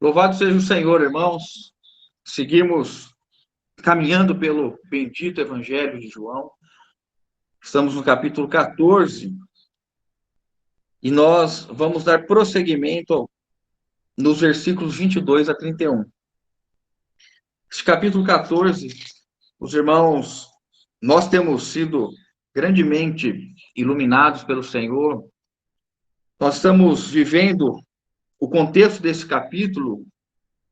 Louvado seja o Senhor, irmãos. Seguimos caminhando pelo bendito Evangelho de João. Estamos no capítulo 14 e nós vamos dar prosseguimento nos versículos 22 a 31. Este capítulo 14, os irmãos, nós temos sido grandemente iluminados pelo Senhor. Nós estamos vivendo o contexto desse capítulo,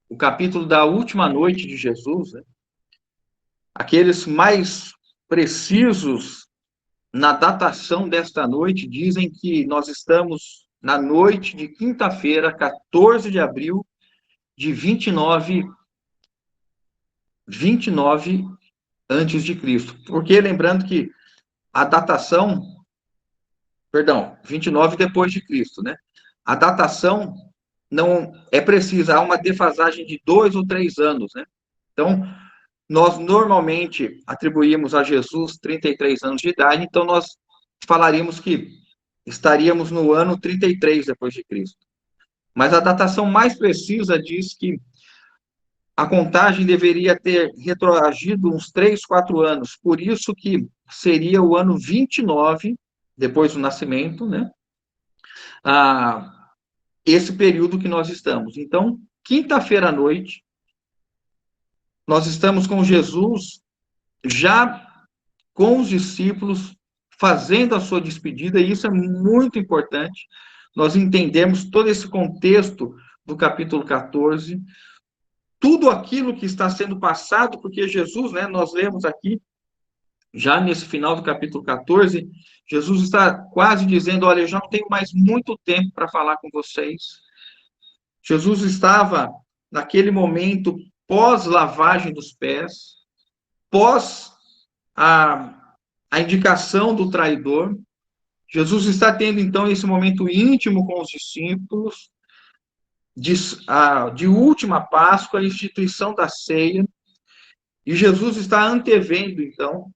o capítulo da última noite de Jesus, né? Aqueles mais precisos na datação desta noite dizem que nós estamos na noite de quinta-feira, 14 de abril de 29 antes de Cristo. Porque lembrando que a datação, perdão, 29 depois de Cristo, né? A datação não é precisa, há uma defasagem de 2 ou 3 anos, né? Então, nós normalmente atribuímos a Jesus 33 anos de idade, então nós falaríamos que estaríamos no ano 33 depois de Cristo. Mas a datação mais precisa diz que a contagem deveria ter retroagido uns 3, 4 anos, por isso que seria o ano 29 depois do nascimento, né? Esse período que nós estamos. Então, quinta-feira à noite, nós estamos com Jesus já com os discípulos, fazendo a sua despedida, e isso é muito importante. Nós entendemos todo esse contexto do capítulo 14, tudo aquilo que está sendo passado, porque Jesus, né, nós lemos aqui, já nesse final do capítulo 14, Jesus está quase dizendo, olha, eu já não tenho mais muito tempo para falar com vocês. Jesus estava, naquele momento, pós-lavagem dos pés, pós a indicação do traidor. Jesus está tendo, então, esse momento íntimo com os discípulos, de última Páscoa, a instituição da ceia, e Jesus está antevendo, então,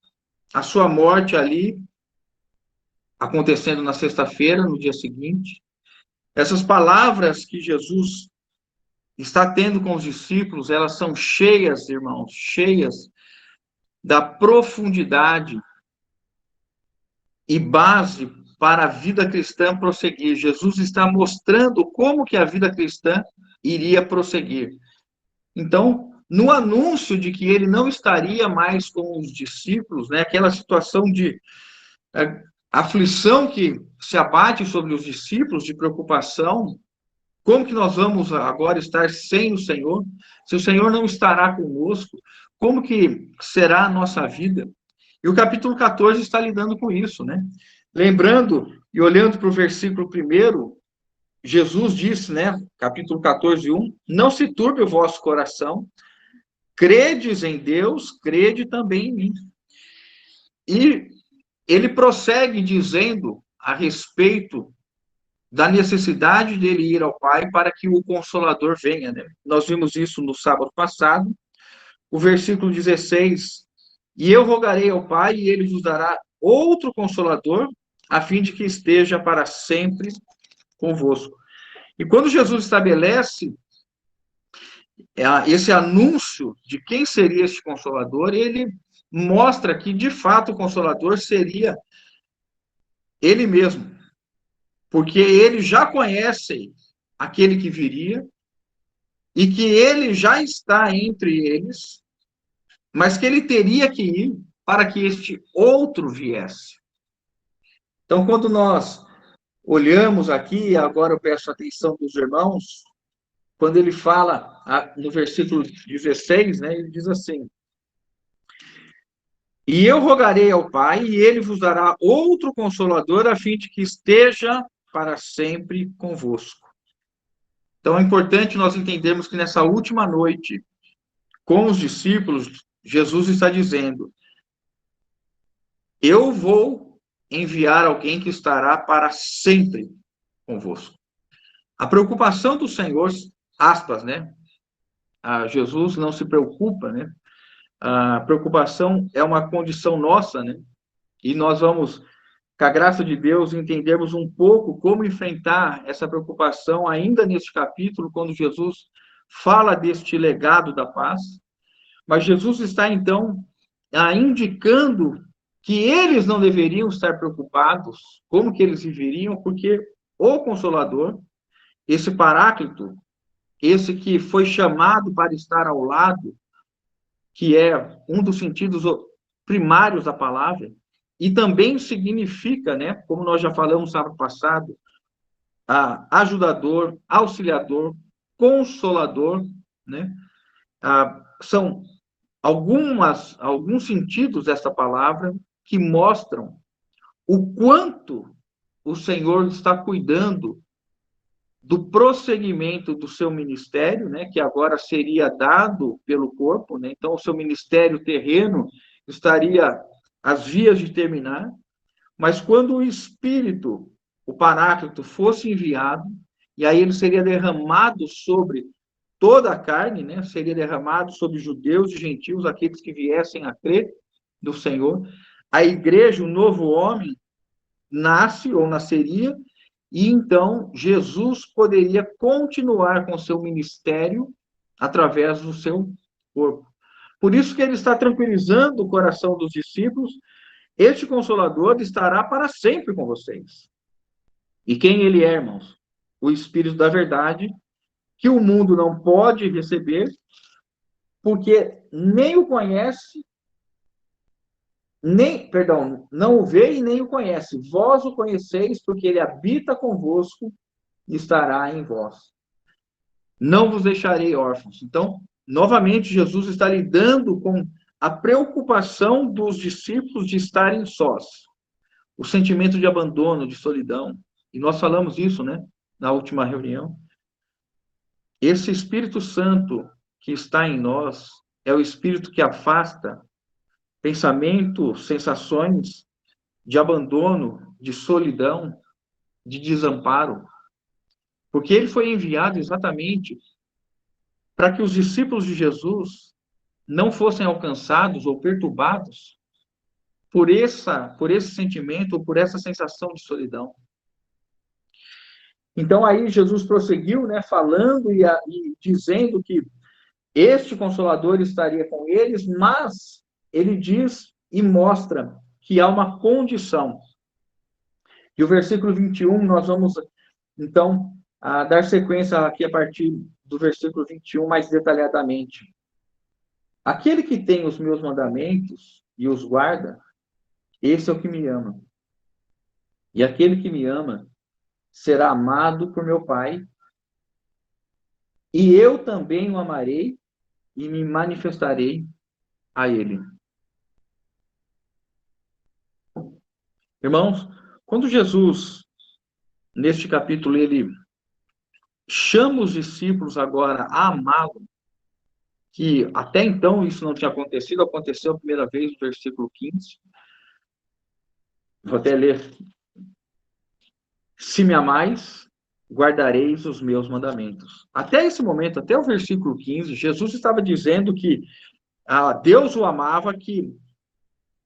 a sua morte ali, acontecendo na sexta-feira, no dia seguinte. Essas palavras que Jesus está tendo com os discípulos, elas são cheias, irmãos, cheias da profundidade e base para a vida cristã prosseguir. Jesus está mostrando como que a vida cristã iria prosseguir. Então, no anúncio de que ele não estaria mais com os discípulos, né, aquela situação de aflição que se abate sobre os discípulos, de preocupação, como que nós vamos agora estar sem o Senhor? Se o Senhor não estará conosco, como que será a nossa vida? E o capítulo 14 está lidando com isso, né? Lembrando e olhando para o versículo 1, Jesus disse, né, capítulo 14, 1, não se turbe o vosso coração, credes em Deus, crede também em mim. E ele prossegue dizendo a respeito da necessidade dele ir ao Pai para que o Consolador venha, né? Nós vimos isso no sábado passado, o versículo 16, e eu rogarei ao Pai e ele vos dará outro Consolador, a fim de que esteja para sempre convosco. E quando Jesus estabelece esse anúncio de quem seria este Consolador, ele mostra que, de fato, o Consolador seria ele mesmo, porque ele já conhece aquele que viria e que ele já está entre eles, mas que ele teria que ir para que este outro viesse. Então, quando nós olhamos aqui, agora eu peço a atenção dos irmãos, quando ele fala no versículo 16, né, ele diz assim, e eu rogarei ao Pai, e ele vos dará outro Consolador, a fim de que esteja para sempre convosco. Então, é importante nós entendermos que nessa última noite, com os discípulos, Jesus está dizendo, eu vou enviar alguém que estará para sempre convosco. A preocupação do Senhor, aspas, né? Jesus não se preocupa, né? A preocupação é uma condição nossa, né? E nós vamos, com a graça de Deus, entendermos um pouco como enfrentar essa preocupação ainda neste capítulo, quando Jesus fala deste legado da paz, mas Jesus está, então, indicando que eles não deveriam estar preocupados como que eles viveriam, porque o Consolador, esse Paráclito, esse que foi chamado para estar ao lado, que é um dos sentidos primários da palavra, e também significa, né, como nós já falamos no sábado passado, ajudador, auxiliador, consolador, né? São alguns sentidos dessa palavra que mostram o quanto o Senhor está cuidando do prosseguimento do seu ministério, né, que agora seria dado pelo corpo, né? Então o seu ministério terreno estaria às vias de terminar, mas quando o Espírito, o Paráclito, fosse enviado, e aí ele seria derramado sobre toda a carne, né? Seria derramado sobre judeus e gentios, aqueles que viessem a crer do Senhor. A igreja, o novo homem, nasce ou nasceria, e então Jesus poderia continuar com seu ministério através do seu corpo. Por isso que ele está tranquilizando o coração dos discípulos. Este Consolador estará para sempre com vocês. E quem ele é, irmãos? O Espírito da verdade, que o mundo não pode receber, porque nem o conhece, não o vê e nem o conhece. Vós o conheceis, porque ele habita convosco e estará em vós. Não vos deixarei órfãos. Então, novamente, Jesus está lidando com a preocupação dos discípulos de estarem sós. O sentimento de abandono, de solidão. E nós falamos isso, né, na última reunião. Esse Espírito Santo que está em nós é o Espírito que afasta pensamentos, sensações de abandono, de solidão, de desamparo. Porque ele foi enviado exatamente para que os discípulos de Jesus não fossem alcançados ou perturbados por esse sentimento ou por essa sensação de solidão. Então aí Jesus prosseguiu, né, falando e dizendo que este Consolador estaria com eles, mas ele diz e mostra que há uma condição. E o versículo 21, nós vamos, então, dar sequência aqui a partir do versículo 21 mais detalhadamente. Aquele que tem os meus mandamentos e os guarda, esse é o que me ama. E aquele que me ama será amado por meu Pai, e eu também o amarei e me manifestarei a ele. Irmãos, quando Jesus, neste capítulo, ele chama os discípulos agora a amá-lo, que até então isso não tinha acontecido, aconteceu a primeira vez no versículo 15. Vou até ler. Se me amais, guardareis os meus mandamentos. Até esse momento, até o versículo 15, Jesus estava dizendo que Deus o amava,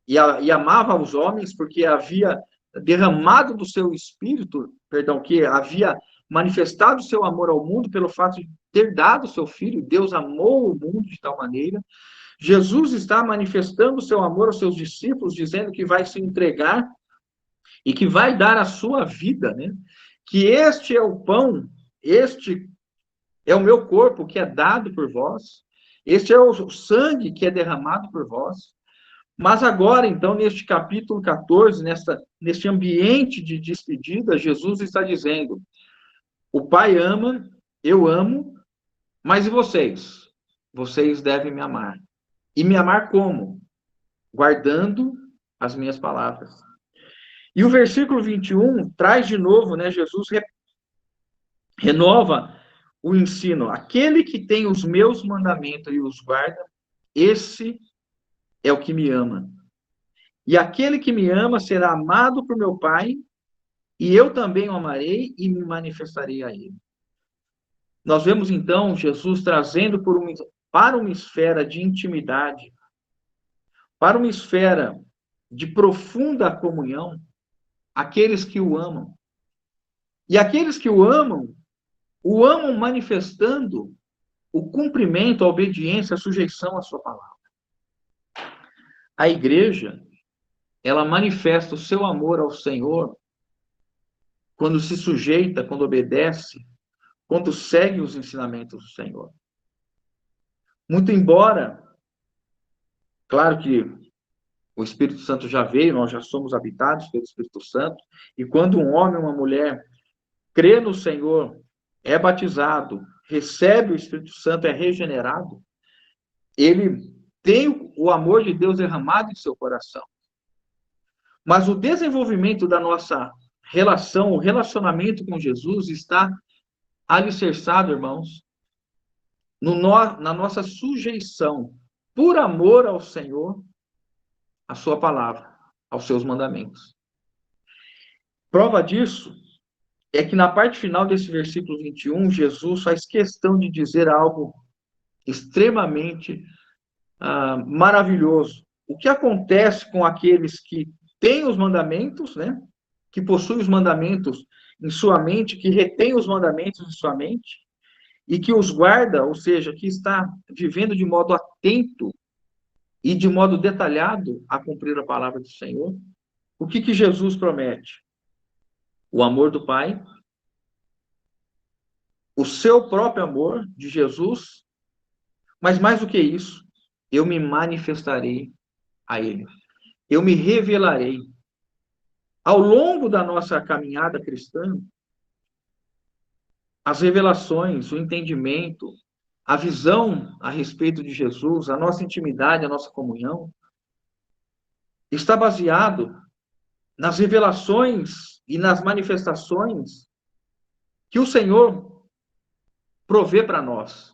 e amava os homens porque havia derramado do seu espírito, que havia manifestado o seu amor ao mundo pelo fato de ter dado o seu filho. Deus amou o mundo de tal maneira. Jesus está manifestando o seu amor aos seus discípulos, dizendo que vai se entregar e que vai dar a sua vida, né? Que este é o pão, este é o meu corpo que é dado por vós, este é o sangue que é derramado por vós. Mas agora, então, neste capítulo 14, neste ambiente de despedida, Jesus está dizendo: o Pai ama, eu amo, mas e vocês? Vocês devem me amar. E me amar como? Guardando as minhas palavras. E o versículo 21 traz de novo, né, Jesus renova o ensino. Aquele que tem os meus mandamentos e os guarda, esse é o que me ama. E aquele que me ama será amado por meu Pai, e eu também o amarei e me manifestarei a ele. Nós vemos, então, Jesus trazendo para uma esfera de intimidade, para uma esfera de profunda comunhão, aqueles que o amam. E aqueles que o amam manifestando o cumprimento, a obediência, a sujeição à sua palavra. A igreja, ela manifesta o seu amor ao Senhor quando se sujeita, quando obedece, quando segue os ensinamentos do Senhor. Muito embora, claro que o Espírito Santo já veio, nós já somos habitados pelo Espírito Santo, e quando um homem ou uma mulher crê no Senhor, é batizado, recebe o Espírito Santo, é regenerado, ele tem o amor de Deus derramado em seu coração. Mas o desenvolvimento da nossa relação, o relacionamento com Jesus está alicerçado, irmãos, na nossa sujeição, por amor ao Senhor, à sua palavra, aos seus mandamentos. Prova disso é que na parte final desse versículo 21, Jesus faz questão de dizer algo extremamente maravilhoso. O que acontece com aqueles que têm os mandamentos, né? Que possuem os mandamentos em sua mente, que retém os mandamentos em sua mente, e que os guarda, ou seja, que está vivendo de modo atento e de modo detalhado a cumprir a palavra do Senhor. O que Jesus promete? O amor do Pai, o seu próprio amor de Jesus, mas mais do que isso, eu me manifestarei a Ele. Eu me revelarei. Ao longo da nossa caminhada cristã, as revelações, o entendimento, a visão a respeito de Jesus, a nossa intimidade, a nossa comunhão, está baseado nas revelações e nas manifestações que o Senhor provê para nós.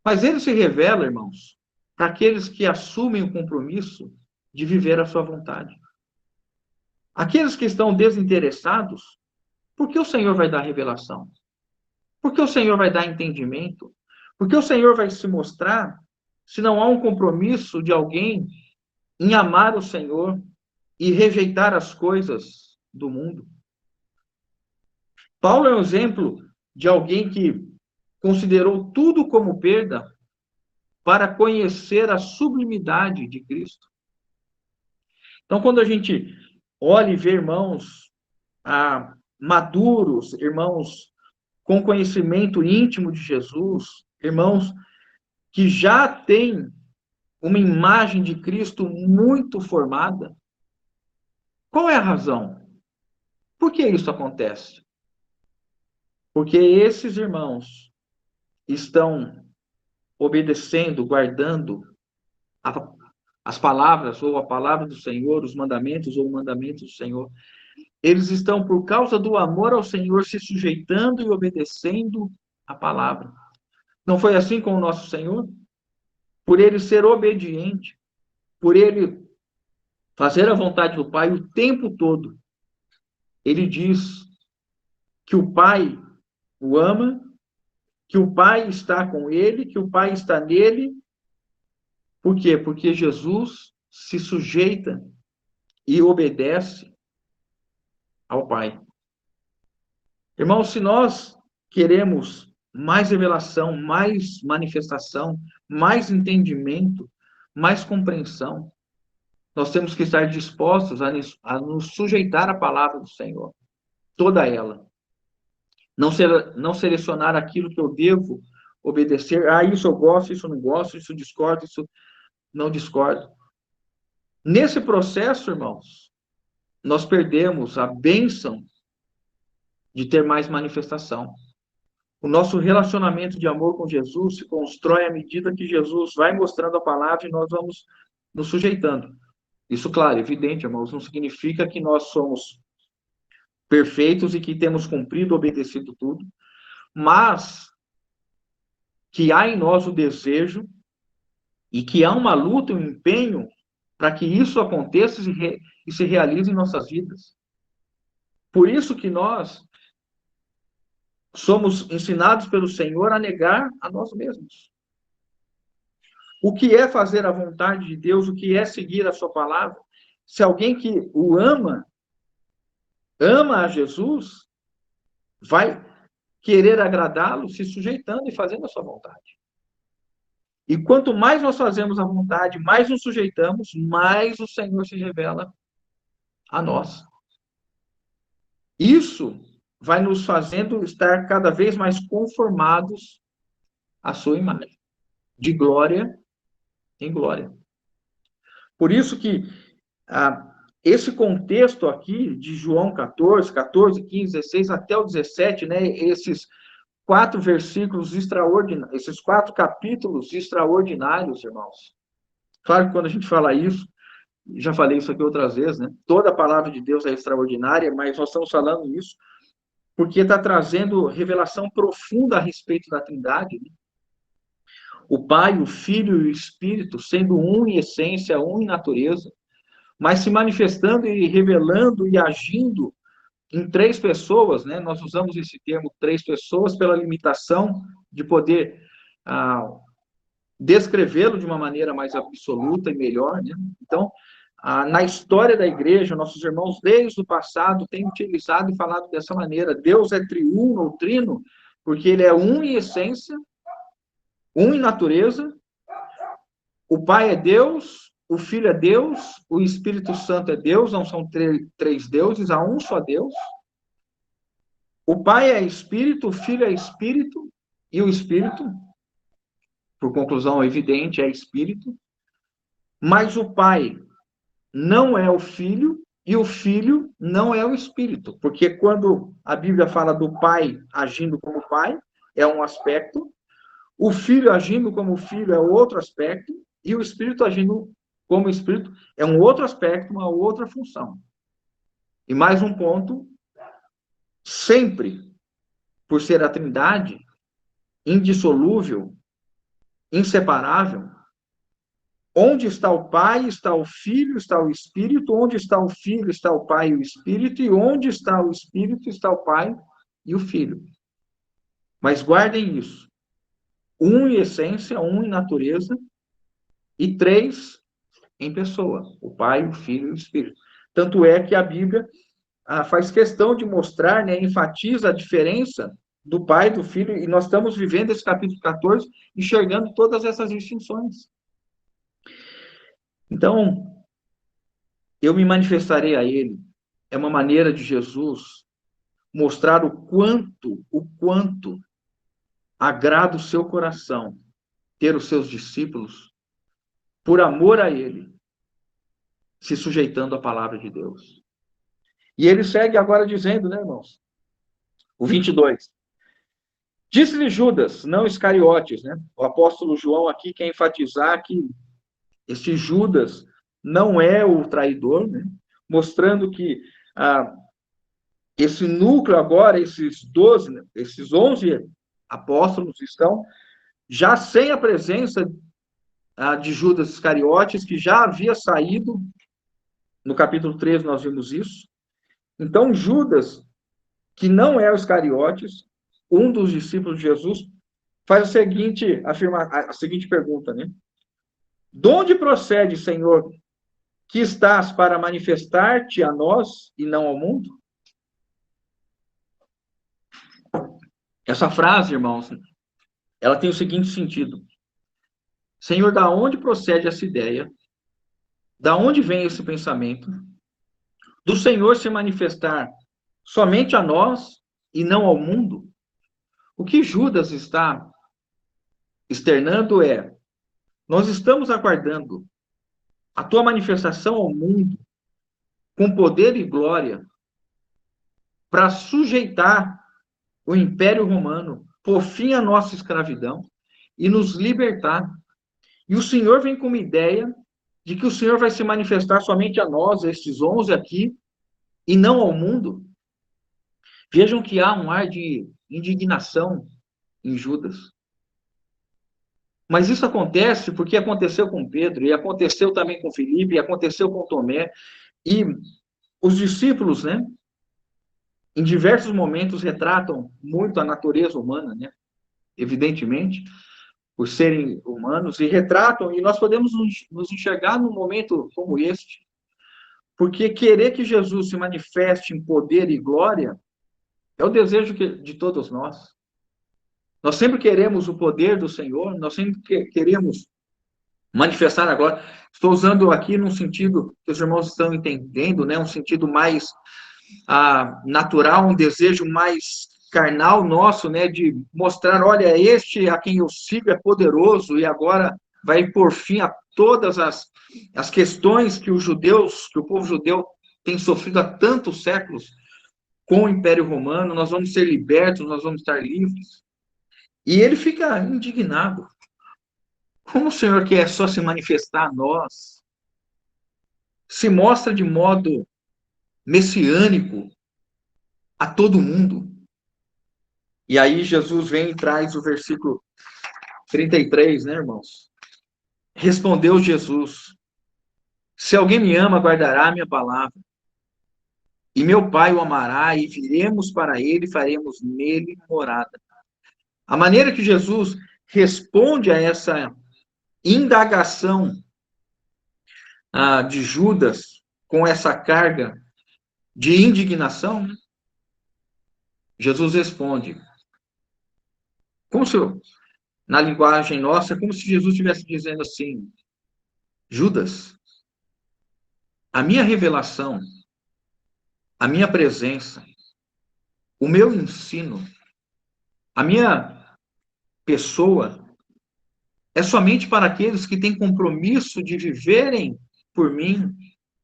Mas ele se revela, irmãos, para aqueles que assumem o compromisso de viver a sua vontade. Aqueles que estão desinteressados, por que o Senhor vai dar revelação? Por que o Senhor vai dar entendimento? Por que o Senhor vai se mostrar se não há um compromisso de alguém em amar o Senhor e rejeitar as coisas do mundo? Paulo é um exemplo de alguém que considerou tudo como perda para conhecer a sublimidade de Cristo. Então, quando a gente olha e vê irmãos maduros, irmãos com conhecimento íntimo de Jesus, irmãos que já têm uma imagem de Cristo muito formada, qual é a razão? Por que isso acontece? Porque esses irmãos estão obedecendo, guardando as palavras, ou a palavra do Senhor, os mandamentos, ou o mandamento do Senhor. Eles estão, por causa do amor ao Senhor, se sujeitando e obedecendo a palavra. Não foi assim com o nosso Senhor? Por ele ser obediente, por ele fazer a vontade do Pai o tempo todo, ele diz que o Pai o ama, que o Pai está com ele, que o Pai está nele. Por quê? Porque Jesus se sujeita e obedece ao Pai. Irmãos, se nós queremos mais revelação, mais manifestação, mais entendimento, mais compreensão, nós temos que estar dispostos a nos sujeitar à palavra do Senhor, toda ela. Não selecionar aquilo que eu devo obedecer. Isso eu gosto, isso eu não gosto, isso eu discordo, isso não discordo. Nesse processo, irmãos, nós perdemos a bênção de ter mais manifestação. O nosso relacionamento de amor com Jesus se constrói à medida que Jesus vai mostrando a palavra e nós vamos nos sujeitando. Isso, claro, evidente, irmãos, não significa que nós somos perfeitos e que temos cumprido, obedecido tudo, mas que há em nós o desejo e que há uma luta, um empenho para que isso aconteça e se realize em nossas vidas. Por isso que nós somos ensinados pelo Senhor a negar a nós mesmos. O que é fazer a vontade de Deus? O que é seguir a sua palavra? Se alguém que o ama a Jesus, vai querer agradá-lo, se sujeitando e fazendo a sua vontade. E quanto mais nós fazemos a vontade, mais nos sujeitamos, mais o Senhor se revela a nós. Isso vai nos fazendo estar cada vez mais conformados à sua imagem, de glória em glória. Por isso que esse contexto aqui de João 14, 15, 16 até o 17, né, esses 4 versículos extraordinários, esses 4 capítulos extraordinários, irmãos. Claro que quando a gente fala isso, já falei isso aqui outras vezes, né? Toda a palavra de Deus é extraordinária, mas nós estamos falando isso porque está trazendo revelação profunda a respeito da Trindade, né? O Pai, o Filho e o Espírito sendo um em essência, um em natureza, mas se manifestando e revelando e agindo em 3 pessoas, né? Nós usamos esse termo 3 pessoas pela limitação de poder descrevê-lo de uma maneira mais absoluta e melhor, né? Então, na história da igreja, nossos irmãos, desde o passado, têm utilizado e falado dessa maneira. Deus é triuno ou trino, porque ele é um em essência, um em natureza. O Pai é Deus, o Filho é Deus, o Espírito Santo é Deus, não são 3 deuses, há um só Deus. O Pai é Espírito, o Filho é Espírito, e o Espírito, por conclusão evidente, é Espírito. Mas o Pai não é o Filho e o Filho não é o Espírito, porque quando a Bíblia fala do Pai agindo como Pai, é um aspecto, o Filho agindo como Filho é outro aspecto, e o Espírito agindo como Espírito é um outro aspecto, uma outra função. E mais um ponto, sempre, por ser a Trindade, indissolúvel, inseparável, onde está o Pai, está o Filho, está o Espírito. Onde está o Filho, está o Pai e o Espírito. E onde está o Espírito, está o Pai e o Filho. Mas guardem isso. Um em essência, um em natureza, e 3 em pessoa. O Pai, o Filho e o Espírito. Tanto é que a Bíblia faz questão de mostrar, né, enfatiza a diferença do Pai, do Filho, e nós estamos vivendo esse capítulo 14, enxergando todas essas distinções. Então, eu me manifestarei a ele. É uma maneira de Jesus mostrar o quanto agrada o seu coração ter os seus discípulos, por amor a ele, se sujeitando à palavra de Deus. E ele segue agora dizendo, né, irmãos? O 22. Disse-lhe Judas, não Iscariotes, né? O apóstolo João aqui quer enfatizar que esse Judas não é o traidor, né? Mostrando que esse núcleo agora, esses 12, esses 11 apóstolos estão já sem a presença de Judas Iscariotes, que já havia saído, no capítulo 13 nós vimos isso. Então, Judas, que não é o Iscariotes, um dos discípulos de Jesus, faz a seguinte pergunta, né? De onde procede, Senhor, que estás para manifestar-te a nós e não ao mundo? Essa frase, irmãos, ela tem o seguinte sentido. Senhor, da onde procede essa ideia? Da onde vem esse pensamento? Do Senhor se manifestar somente a nós e não ao mundo? O que Judas está externando é: nós estamos aguardando a tua manifestação ao mundo com poder e glória para sujeitar o Império Romano, por fim à nossa escravidão e nos libertar. E o Senhor vem com uma ideia de que o Senhor vai se manifestar somente a nós, estes 11 aqui, e não ao mundo. Vejam que há um ar de indignação em Judas. Mas isso acontece porque aconteceu com Pedro, e aconteceu também com Filipe, e aconteceu com Tomé, e os discípulos, né, em diversos momentos retratam muito a natureza humana, né, evidentemente, por serem humanos, e retratam, e nós podemos nos enxergar num momento como este, porque querer que Jesus se manifeste em poder e glória É o desejo de todos nós. Nós sempre queremos o poder do Senhor, nós sempre queremos manifestar agora. Estou usando aqui num sentido que os irmãos estão entendendo, né? Um sentido mais natural, um desejo mais carnal nosso, né? De mostrar, olha, este a quem eu sigo é poderoso e agora vai por fim a todas as questões que que o povo judeu tem sofrido há tantos séculos com o Império Romano, nós vamos ser libertos, nós vamos estar livres. E ele fica indignado. Como o Senhor quer só se manifestar a nós, se mostra de modo messiânico a todo mundo. E aí Jesus vem e traz o versículo 33, né, irmãos? Respondeu Jesus: se alguém me ama, guardará a minha palavra. E meu Pai o amará, e viremos para ele e faremos nele morada. A maneira que Jesus responde a essa indagação de Judas, com essa carga de indignação, Jesus responde, como se, na linguagem nossa, como se Jesus estivesse dizendo assim: Judas, a minha revelação, a minha presença, o meu ensino, a minha pessoa é somente para aqueles que têm compromisso de viverem por mim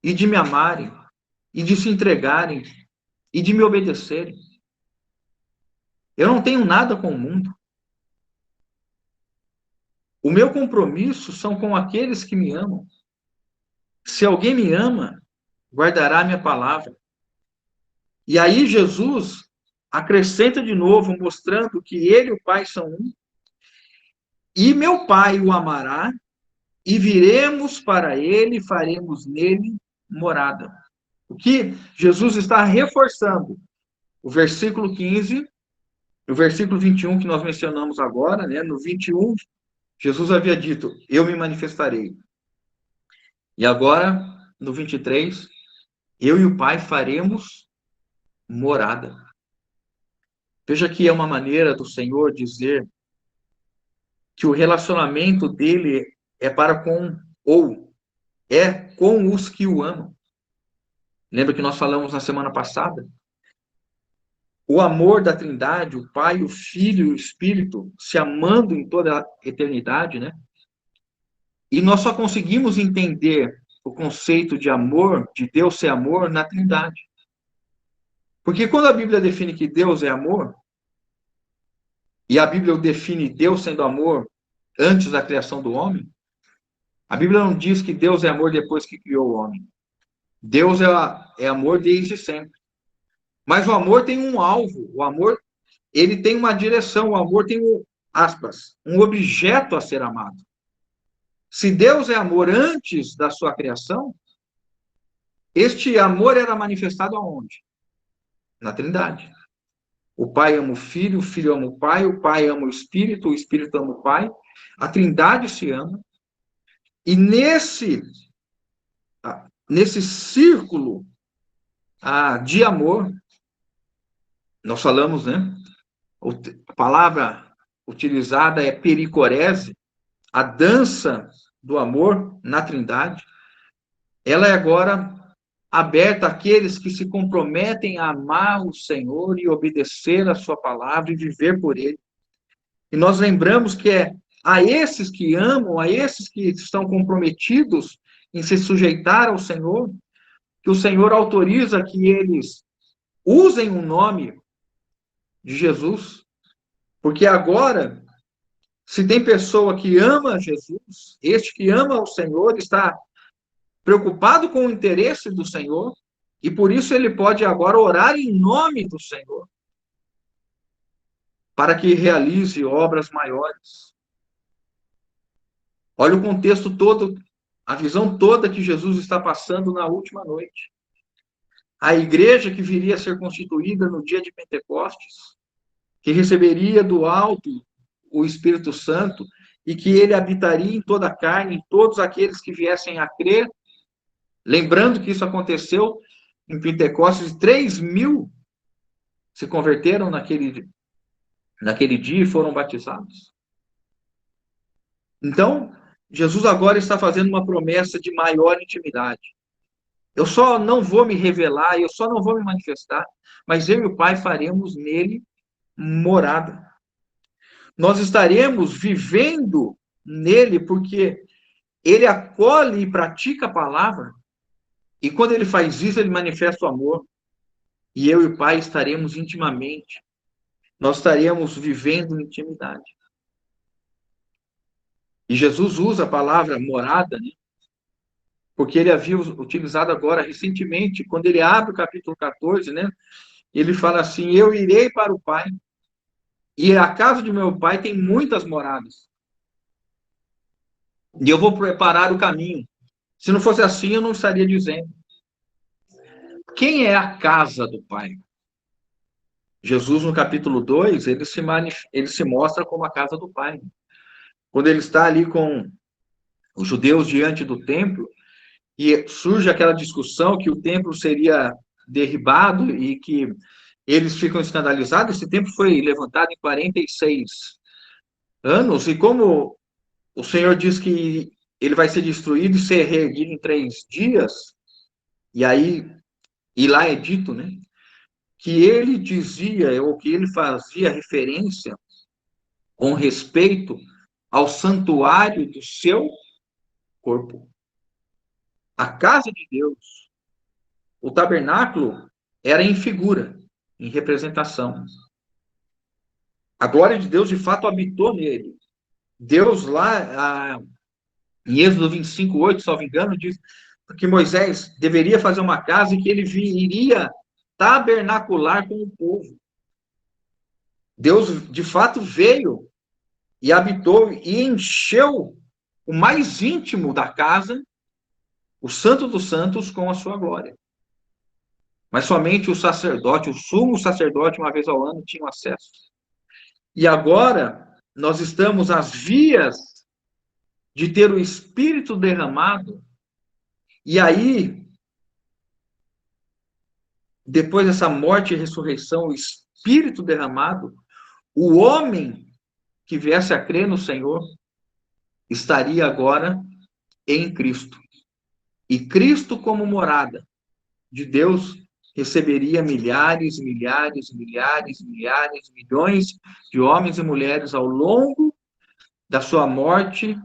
e de me amarem e de se entregarem e de me obedecerem. Eu não tenho nada com o mundo. O meu compromisso são com aqueles que me amam. Se alguém me ama, guardará a minha palavra. E aí Jesus acrescenta de novo, mostrando que ele e o Pai são um. E meu Pai o amará, e viremos para ele e faremos nele morada. O que Jesus está reforçando? O versículo 15, o versículo 21 que nós mencionamos agora, né? No 21, Jesus havia dito, eu me manifestarei. E agora, no 23, eu e o Pai faremos morada. Veja que é uma maneira do Senhor dizer que o relacionamento dele é para com, ou é com os que o amam. Lembra que nós falamos na semana passada? O amor da Trindade, o Pai, o Filho e o Espírito se amando em toda a eternidade, né? E nós só conseguimos entender o conceito de amor, de Deus ser amor, na Trindade. Porque quando a Bíblia define que Deus é amor, e a Bíblia define Deus sendo amor antes da criação do homem, a Bíblia não diz que Deus é amor depois que criou o homem. Deus é amor desde sempre. Mas o amor tem um alvo, o amor ele tem uma direção, o amor tem aspas, um objeto a ser amado. Se Deus é amor antes da sua criação, este amor era manifestado aonde? Na Trindade. O Pai ama o Filho ama o Pai ama o Espírito ama o Pai, a Trindade se ama, e nesse círculo de amor, nós falamos, né? A palavra utilizada é pericorese, a dança do amor na Trindade. Ela é agora aberta àqueles que se comprometem a amar o Senhor e obedecer a sua palavra e viver por ele. E nós lembramos que é a esses que amam, a esses que estão comprometidos em se sujeitar ao Senhor, que o Senhor autoriza que eles usem o nome de Jesus, porque agora, se tem pessoa que ama Jesus, este que ama o Senhor está preocupado com o interesse do Senhor, e por isso ele pode agora orar em nome do Senhor, para que realize obras maiores. Olha o contexto todo, a visão toda que Jesus está passando na última noite. A igreja que viria a ser constituída no dia de Pentecostes, que receberia do alto o Espírito Santo e que ele habitaria em toda a carne, em todos aqueles que viessem a crer. Lembrando que isso aconteceu em Pentecostes, 3.000 se converteram naquele dia e foram batizados. Então, Jesus agora está fazendo uma promessa de maior intimidade. Eu só não vou me revelar, eu só não vou me manifestar, mas eu e o Pai faremos nele morada. Nós estaremos vivendo nele porque ele acolhe e pratica a palavra, e quando ele faz isso, ele manifesta o amor, e eu e o Pai estaremos intimamente, nós estaremos vivendo intimidade. E Jesus usa a palavra morada, né? Porque ele havia utilizado agora recentemente, quando ele abre o capítulo 14, né? Ele fala assim: eu irei para o Pai, e a casa de meu Pai tem muitas moradas, e eu vou preparar o caminho. Se não fosse assim, eu não estaria dizendo. Quem é a casa do Pai? Jesus, no capítulo 2, ele se mostra como a casa do Pai. Quando ele está ali com os judeus diante do templo, e surge aquela discussão que o templo seria derribado e que eles ficam escandalizados. Esse templo foi levantado em 46 anos, e como o Senhor diz que ele vai ser destruído e ser reerguido em 3 dias, e aí, e lá é dito, né, que ele dizia, ou que ele fazia referência com respeito ao santuário do seu corpo. A casa de Deus, o tabernáculo, era em figura, em representação. A glória de Deus, de fato, habitou nele. Deus lá, em Êxodo 25:8, salvo engano, diz que Moisés deveria fazer uma casa e que ele iria tabernacular com o povo. Deus, de fato, veio e habitou e encheu o mais íntimo da casa, o Santo dos Santos, com a sua glória. Mas somente o sacerdote, o sumo sacerdote, uma vez ao ano, tinha acesso. E agora, nós estamos às vias de ter o Espírito derramado, e aí, depois dessa morte e ressurreição, o Espírito derramado, o homem que viesse a crer no Senhor estaria agora em Cristo. E Cristo, como morada de Deus, receberia milhares, milhares, milhares, milhares, milhões de homens e mulheres ao longo da sua morte,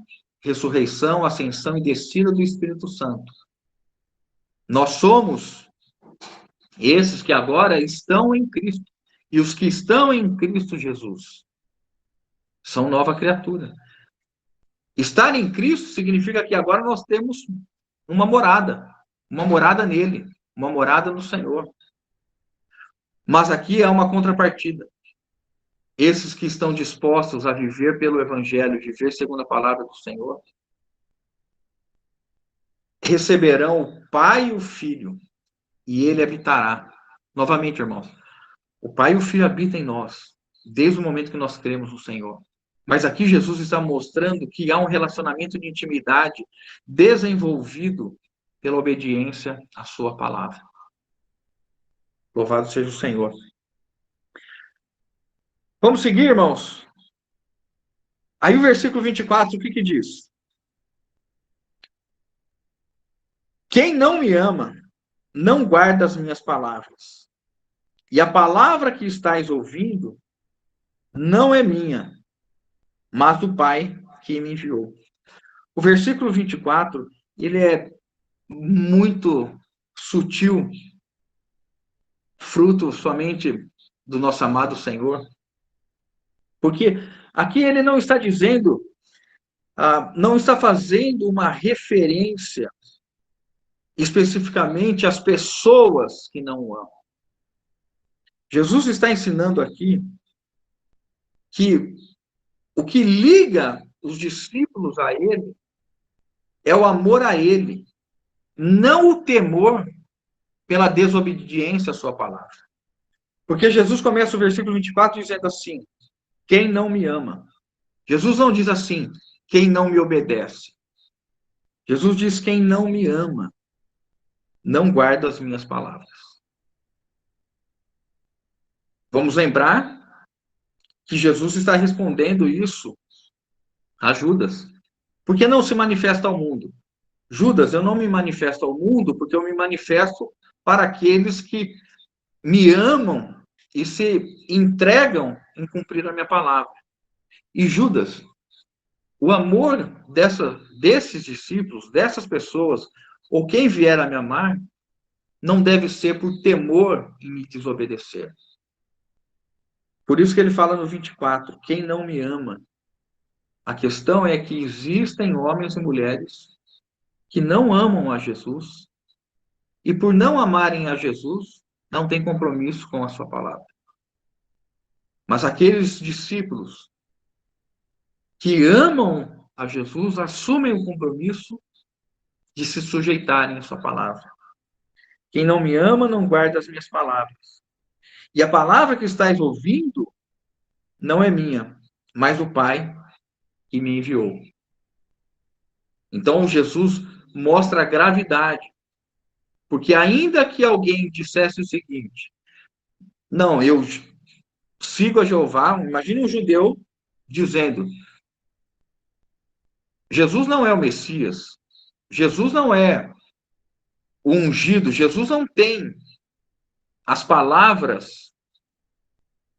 ressurreição, ascensão e descida do Espírito Santo. Nós somos esses que agora estão em Cristo. E os que estão em Cristo Jesus são nova criatura. Estar em Cristo significa que agora nós temos uma morada nele, uma morada no Senhor. Mas aqui há uma contrapartida. Esses que estão dispostos a viver pelo Evangelho, viver segundo a palavra do Senhor, receberão o Pai e o Filho, e ele habitará. Novamente, irmãos, o Pai e o Filho habitam em nós, desde o momento que nós cremos no Senhor. Mas aqui Jesus está mostrando que há um relacionamento de intimidade desenvolvido pela obediência à sua palavra. Louvado seja o Senhor. Vamos seguir, irmãos? Aí o versículo 24, o que diz? Quem não me ama, não guarda as minhas palavras. E a palavra que estáis ouvindo não é minha, mas do Pai que me enviou. O versículo 24, ele é muito sutil, fruto somente do nosso amado Senhor. Porque aqui ele não está dizendo, não está fazendo uma referência especificamente às pessoas que não o amam. Jesus está ensinando aqui que o que liga os discípulos a ele é o amor a ele, não o temor pela desobediência à sua palavra. Porque Jesus começa o versículo 24 dizendo assim: quem não me ama. Jesus não diz assim: quem não me obedece. Jesus diz: quem não me ama, não guarda as minhas palavras. Vamos lembrar que Jesus está respondendo isso a Judas. Por que não se manifesta ao mundo? Judas, eu não me manifesto ao mundo porque eu me manifesto para aqueles que me amam e se entregam em cumprir a minha palavra. E Judas, o amor desses discípulos, dessas pessoas, ou quem vier a me amar, não deve ser por temor em me desobedecer. Por isso que ele fala no 24, quem não me ama. A questão é que existem homens e mulheres que não amam a Jesus e por não amarem a Jesus, não têm compromisso com a sua palavra. Mas aqueles discípulos que amam a Jesus assumem o compromisso de se sujeitarem à sua palavra. Quem não me ama não guarda as minhas palavras. E a palavra que estáis ouvindo não é minha, mas do Pai que me enviou. Então Jesus mostra a gravidade. Porque ainda que alguém dissesse o seguinte, não, eu sigo a Jeová, imagine um judeu dizendo, Jesus não é o Messias, Jesus não é o ungido, Jesus não tem as palavras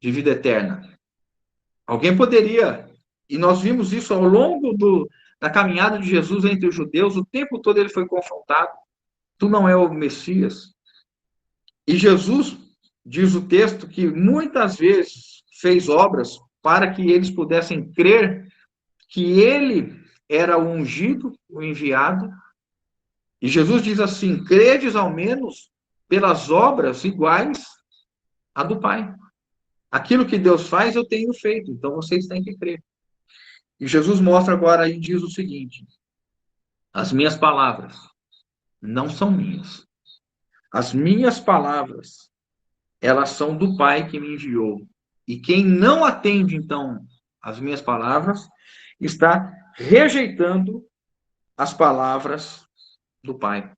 de vida eterna. Alguém poderia, e nós vimos isso ao longo da caminhada de Jesus entre os judeus, o tempo todo ele foi confrontado. Tu não é o Messias. E Jesus, diz o texto, que muitas vezes fez obras para que eles pudessem crer que ele era o ungido, o enviado. E Jesus diz assim, credes ao menos pelas obras iguais à do Pai. Aquilo que Deus faz, eu tenho feito, então vocês têm que crer. E Jesus mostra agora e diz o seguinte, as minhas palavras não são minhas. As minhas palavras, elas são do Pai que me enviou. E quem não atende, então, as minhas palavras, está rejeitando as palavras do Pai.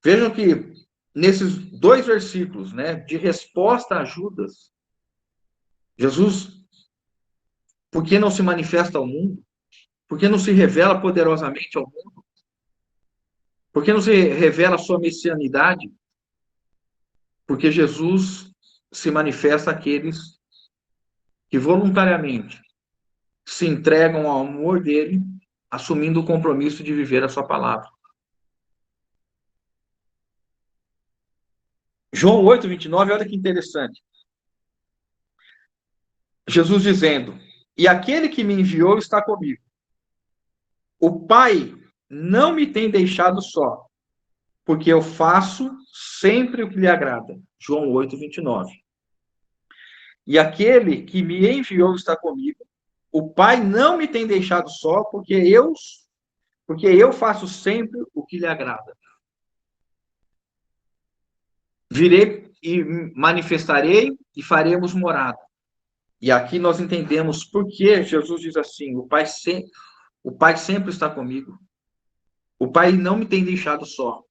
Vejam que nesses dois versículos, né, de resposta a Judas, Jesus, por que não se manifesta ao mundo? Por que não se revela poderosamente ao mundo? Por que não se revela a sua messianidade? Porque Jesus se manifesta àqueles que voluntariamente se entregam ao amor dele, assumindo o compromisso de viver a sua palavra. João 8:29, olha que interessante. Jesus dizendo, e aquele que me enviou está comigo. O Pai não me tem deixado só, porque eu faço sempre o que lhe agrada. João 8:29. E aquele que me enviou está comigo. O Pai não me tem deixado só, porque eu faço sempre o que lhe agrada. Virei e manifestarei e faremos morada. E aqui nós entendemos por que Jesus diz assim, o Pai sempre está comigo. O Pai não me tem deixado só.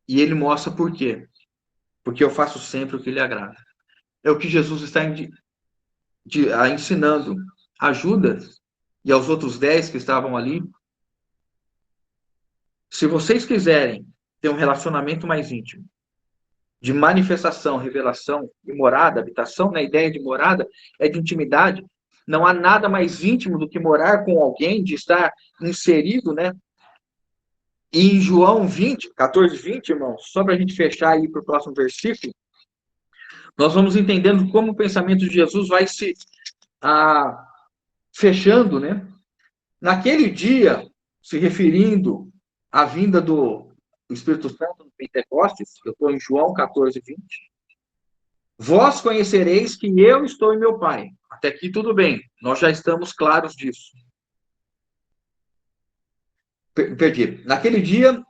E ele mostra por quê. Porque eu faço sempre o que lhe agrada. É o que Jesus está ensinando a Judas e aos outros 10 que estavam ali. Se vocês quiserem ter um relacionamento mais íntimo, de manifestação, revelação e morada, habitação, na ideia de morada é de intimidade, não há nada mais íntimo do que morar com alguém, de estar inserido, né? E em João 20, 14, 20, irmãos, só para a gente fechar aí para o próximo versículo, nós vamos entendendo como o pensamento de Jesus vai se fechando, né? Naquele dia, se referindo à vinda do Espírito Santo no Pentecostes, eu estou em João 14, 20, vós conhecereis que eu estou em meu Pai. Até aqui tudo bem, nós já estamos claros disso. Perdi. Naquele dia,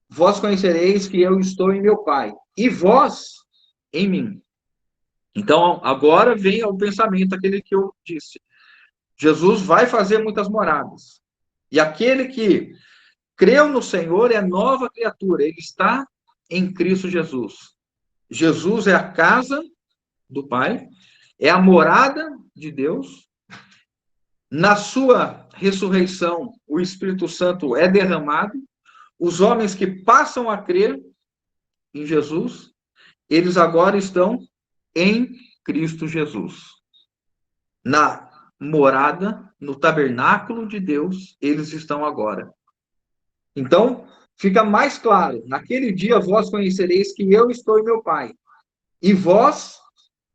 vós conhecereis que eu estou em meu Pai, e vós em mim. Então, agora vem o pensamento, aquele que eu disse. Jesus vai fazer muitas moradas. E aquele que creu no Senhor é nova criatura. Ele está em Cristo Jesus. Jesus é a casa do Pai, é a morada de Deus. Na sua ressurreição, o Espírito Santo é derramado. Os homens que passam a crer em Jesus, eles agora estão em Cristo Jesus. Na morada, no tabernáculo de Deus, eles estão agora. Então, fica mais claro: naquele dia vós conhecereis que eu estou em meu Pai, e vós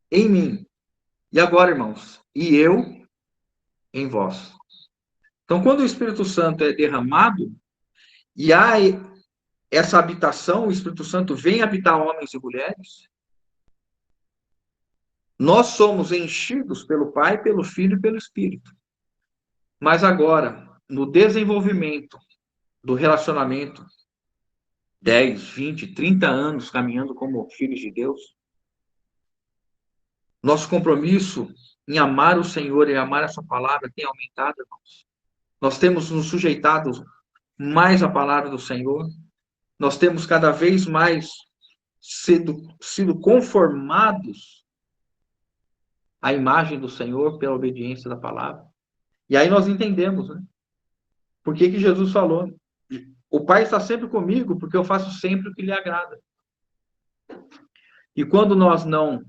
em mim. E agora, irmãos, e eu em vós. Então, quando o Espírito Santo é derramado, e há essa habitação, o Espírito Santo vem habitar homens e mulheres, nós somos enchidos pelo Pai, pelo Filho e pelo Espírito. Mas agora, no desenvolvimento do relacionamento, 10, 20, 30 anos caminhando como filhos de Deus, nosso compromisso em amar o Senhor e amar a sua palavra tem aumentado, irmãos. Nós temos nos sujeitado mais à palavra do Senhor, nós temos cada vez mais sido conformados à imagem do Senhor pela obediência da palavra. E aí nós entendemos, né? Por que Jesus falou? O Pai está sempre comigo, porque eu faço sempre o que lhe agrada. E quando nós não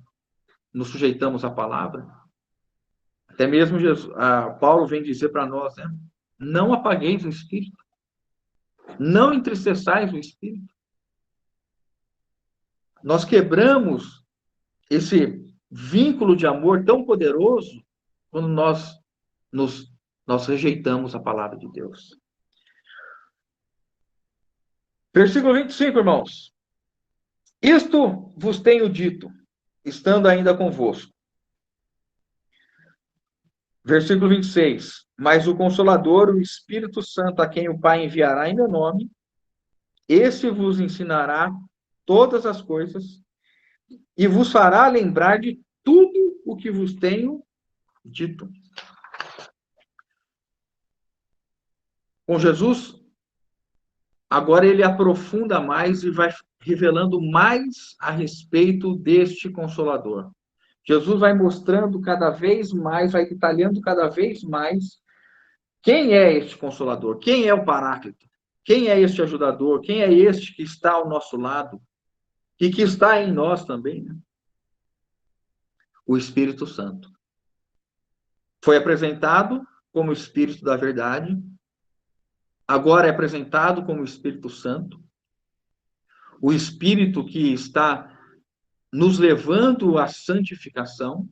nos sujeitamos à palavra, até mesmo Paulo vem dizer para nós, né? Não apagueis o Espírito. Não entristeçais o Espírito. Nós quebramos esse vínculo de amor tão poderoso quando nós rejeitamos a palavra de Deus. Versículo 25, irmãos. Isto vos tenho dito, estando ainda convosco. Versículo 26. Mas o Consolador, o Espírito Santo, a quem o Pai enviará em meu nome, esse vos ensinará todas as coisas e vos fará lembrar de tudo o que vos tenho dito. Com Jesus, agora ele aprofunda mais e vai revelando mais a respeito deste Consolador. Jesus vai mostrando cada vez mais, vai detalhando cada vez mais quem é este Consolador, quem é o Paráclito, quem é este ajudador, quem é este que está ao nosso lado e que está em nós também, né? O Espírito Santo. Foi apresentado como o Espírito da verdade, agora é apresentado como o Espírito Santo, o Espírito que está nos levando à santificação,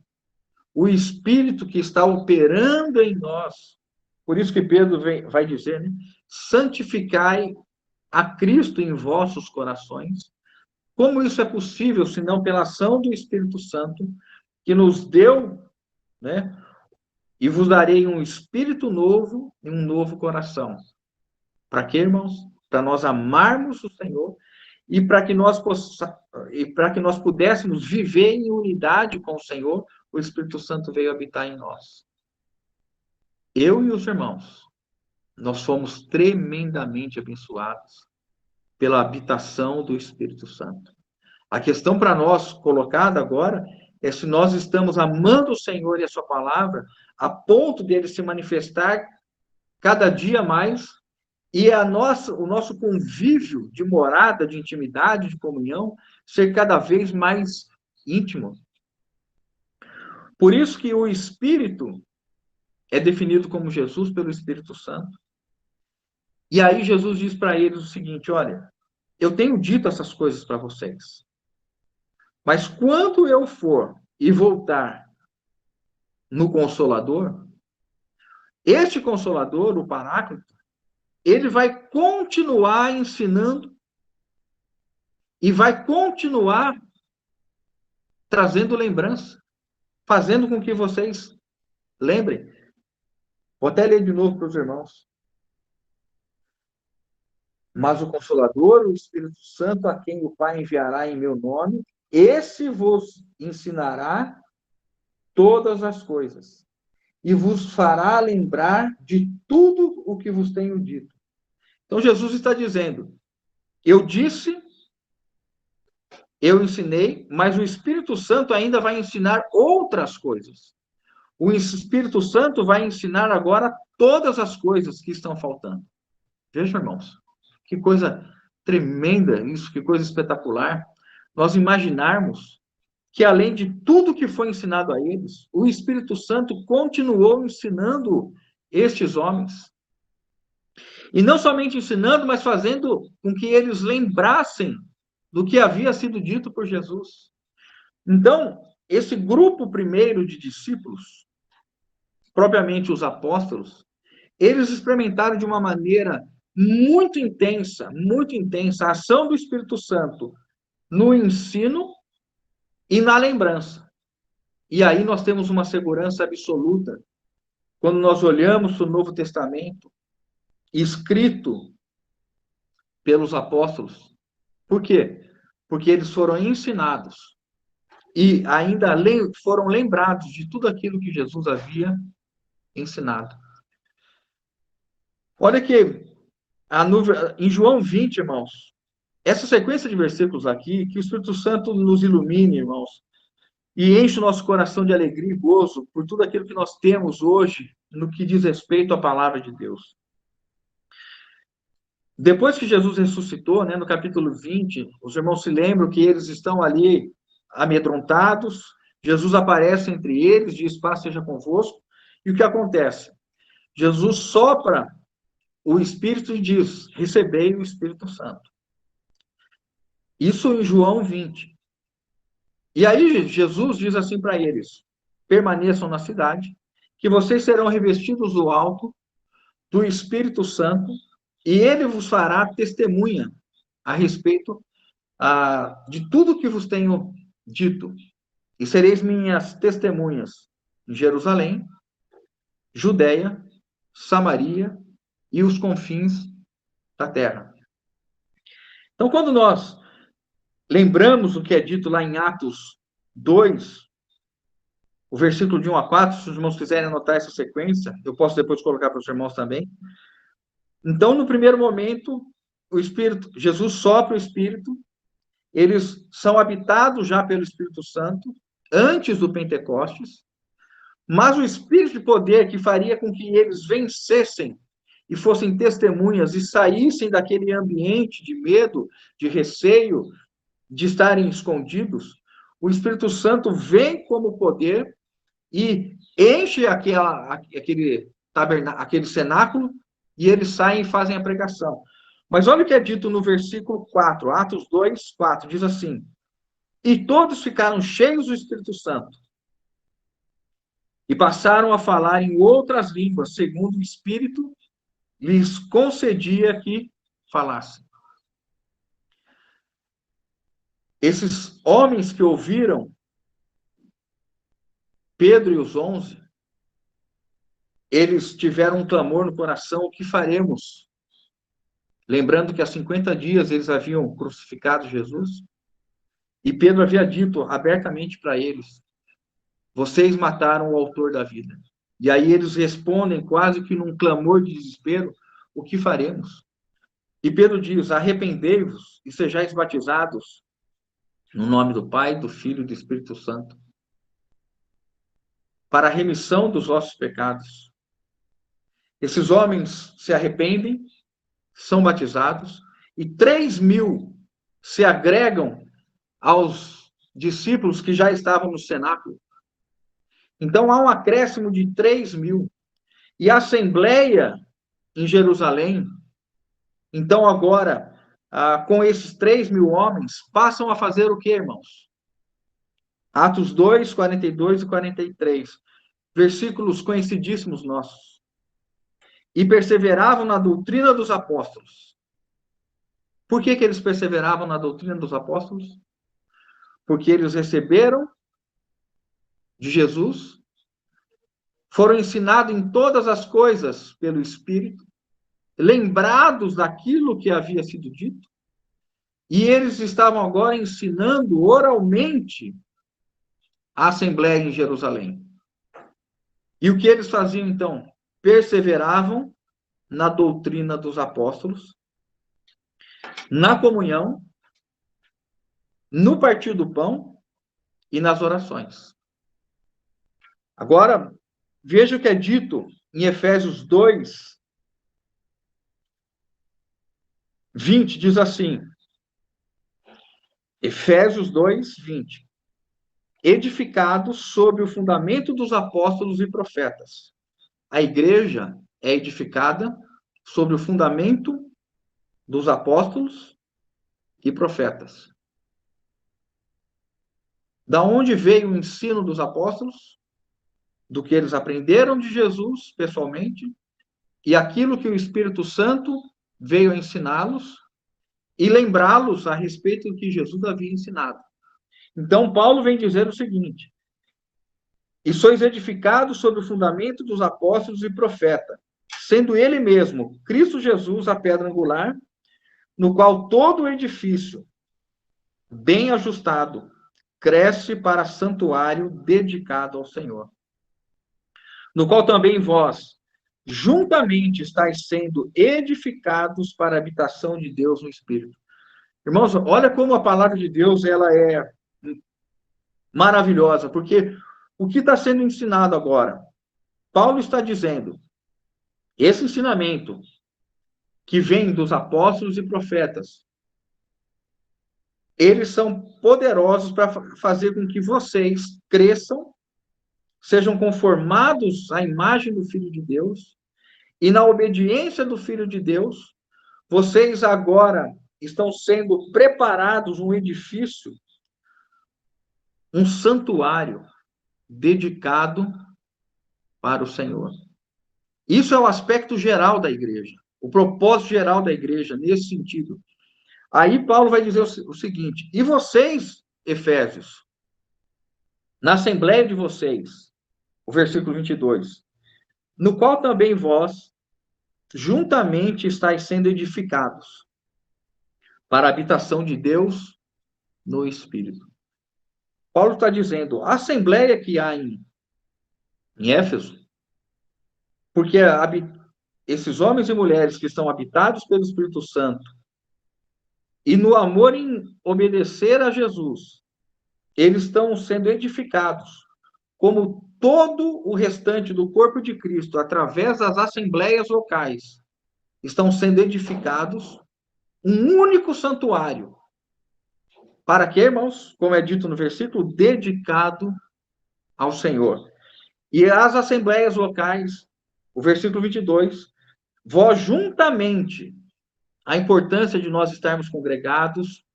o Espírito que está operando em nós. Por isso que Pedro vai dizer, né? Santificai a Cristo em vossos corações. Como isso é possível, senão pela ação do Espírito Santo, que nos deu, né? E vos darei um espírito novo e um novo coração. Para quê, irmãos? Para nós amarmos o Senhor e para que nós pudéssemos viver em unidade com o Senhor, o Espírito Santo veio habitar em nós. Eu e os irmãos, nós fomos tremendamente abençoados pela habitação do Espírito Santo. A questão para nós colocada agora é se nós estamos amando o Senhor e a sua palavra a ponto dele se manifestar cada dia mais e o nosso convívio de morada, de intimidade, de comunhão, ser cada vez mais íntimo. Por isso que o Espírito é definido como Jesus pelo Espírito Santo. E aí Jesus diz para eles o seguinte: olha, eu tenho dito essas coisas para vocês, mas quando eu for e voltar no Consolador, este Consolador, o Paráclito, ele vai continuar ensinando e vai continuar trazendo lembrança, fazendo com que vocês lembrem. Vou até ler de novo para os irmãos. Mas o Consolador, o Espírito Santo, a quem o Pai enviará em meu nome, esse vos ensinará todas as coisas e vos fará lembrar de tudo o que vos tenho dito. Então Jesus está dizendo: eu disse eu ensinei, mas o Espírito Santo ainda vai ensinar outras coisas. O Espírito Santo vai ensinar agora todas as coisas que estão faltando. Veja, irmãos, que coisa tremenda isso, que coisa espetacular. Nós imaginarmos que, além de tudo que foi ensinado a eles, o Espírito Santo continuou ensinando estes homens. E não somente ensinando, mas fazendo com que eles lembrassem do que havia sido dito por Jesus. Então, esse grupo primeiro de discípulos, propriamente os apóstolos, eles experimentaram de uma maneira muito intensa a ação do Espírito Santo no ensino e na lembrança. E aí nós temos uma segurança absoluta quando nós olhamos para o Novo Testamento, escrito pelos apóstolos. Por quê? Porque eles foram ensinados e ainda foram lembrados de tudo aquilo que Jesus havia ensinado. Olha que em João 20, irmãos, essa sequência de versículos aqui, que o Espírito Santo nos ilumine, irmãos, e enche o nosso coração de alegria e gozo por tudo aquilo que nós temos hoje no que diz respeito à palavra de Deus. Depois que Jesus ressuscitou, no capítulo 20, os irmãos se lembram que eles estão ali amedrontados, Jesus aparece entre eles, diz, paz seja convosco, e o que acontece? Jesus sopra o Espírito e diz, recebei o Espírito Santo. Isso em João 20. E aí Jesus diz assim para eles, permaneçam na cidade, que vocês serão revestidos do alto, do Espírito Santo, e ele vos fará testemunha a respeito de tudo que vos tenho dito. E sereis minhas testemunhas em Jerusalém, Judeia, Samaria e os confins da terra. Então, quando nós lembramos o que é dito lá em Atos 2, o versículo de 1 a 4, se os irmãos quiserem anotar essa sequência, eu posso depois colocar para os irmãos também. Então, no primeiro momento, o Espírito, Jesus sopra o Espírito, eles são habitados já pelo Espírito Santo, antes do Pentecostes, mas o Espírito de poder que faria com que eles vencessem e fossem testemunhas e saíssem daquele ambiente de medo, de receio, de estarem escondidos, o Espírito Santo vem como poder e enche aquele cenáculo e eles saem e fazem a pregação. Mas olha o que é dito no versículo 4, Atos 2, 4, diz assim, e todos ficaram cheios do Espírito Santo e passaram a falar em outras línguas, segundo o Espírito lhes concedia que falassem. Esses homens que ouviram Pedro e os 11, eles tiveram um clamor no coração, o que faremos? Lembrando que há 50 dias eles haviam crucificado Jesus, e Pedro havia dito abertamente para eles, vocês mataram o autor da vida. E aí eles respondem quase que num clamor de desespero, o que faremos? E Pedro diz, arrependei-vos e sejais batizados no nome do Pai, do Filho e do Espírito Santo, para a remissão dos vossos pecados. Esses homens se arrependem, são batizados, e 3.000 se agregam aos discípulos que já estavam no cenáculo. Então, há um acréscimo de 3.000. E a Assembleia em Jerusalém, então agora, com esses 3.000 homens, passam a fazer o quê, irmãos? Atos 2, 42 e 43. Versículos conhecidíssimos nossos. E perseveravam na doutrina dos apóstolos. Por que eles perseveravam na doutrina dos apóstolos? Porque eles receberam de Jesus, foram ensinados em todas as coisas pelo Espírito, lembrados daquilo que havia sido dito, e eles estavam agora ensinando oralmente a Assembleia em Jerusalém. E o que eles faziam então? Perseveravam na doutrina dos apóstolos, na comunhão, no partir do pão e nas orações. Agora, veja o que é dito em Efésios 2, 20, diz assim, Efésios 2, 20. Edificados sobre o fundamento dos apóstolos e profetas. A igreja é edificada sobre o fundamento dos apóstolos e profetas. Da onde veio o ensino dos apóstolos? Do que eles aprenderam de Jesus pessoalmente e aquilo que o Espírito Santo veio a ensiná-los e lembrá-los a respeito do que Jesus havia ensinado. Então, Paulo vem dizer o seguinte: e sois edificados sobre o fundamento dos apóstolos e profetas, sendo ele mesmo, Cristo Jesus, a pedra angular, no qual todo o edifício, bem ajustado, cresce para santuário dedicado ao Senhor. No qual também vós, juntamente, estáis sendo edificados para a habitação de Deus no Espírito. Irmãos, olha como a palavra de Deus ela é maravilhosa, porque o que está sendo ensinado agora? Paulo está dizendo, esse ensinamento que vem dos apóstolos e profetas, eles são poderosos para fazer com que vocês cresçam, sejam conformados à imagem do Filho de Deus, e na obediência do Filho de Deus, vocês agora estão sendo preparados um edifício, um santuário dedicado para o Senhor. Isso é o aspecto geral da igreja, o propósito geral da igreja, nesse sentido. Aí Paulo vai dizer o seguinte: e vocês, Efésios, na assembleia de vocês, o versículo 22, no qual também vós, juntamente, estáis sendo edificados para a habitação de Deus no Espírito. Paulo está dizendo, a assembleia que há em Éfeso, porque esses homens e mulheres que estão habitados pelo Espírito Santo e no amor em obedecer a Jesus, eles estão sendo edificados, como todo o restante do corpo de Cristo, através das assembleias locais, estão sendo edificados um único santuário. Para quê, irmãos? Como é dito no versículo, dedicado ao Senhor. E as assembleias locais, o versículo 22, vós juntamente, a importância de nós estarmos congregados,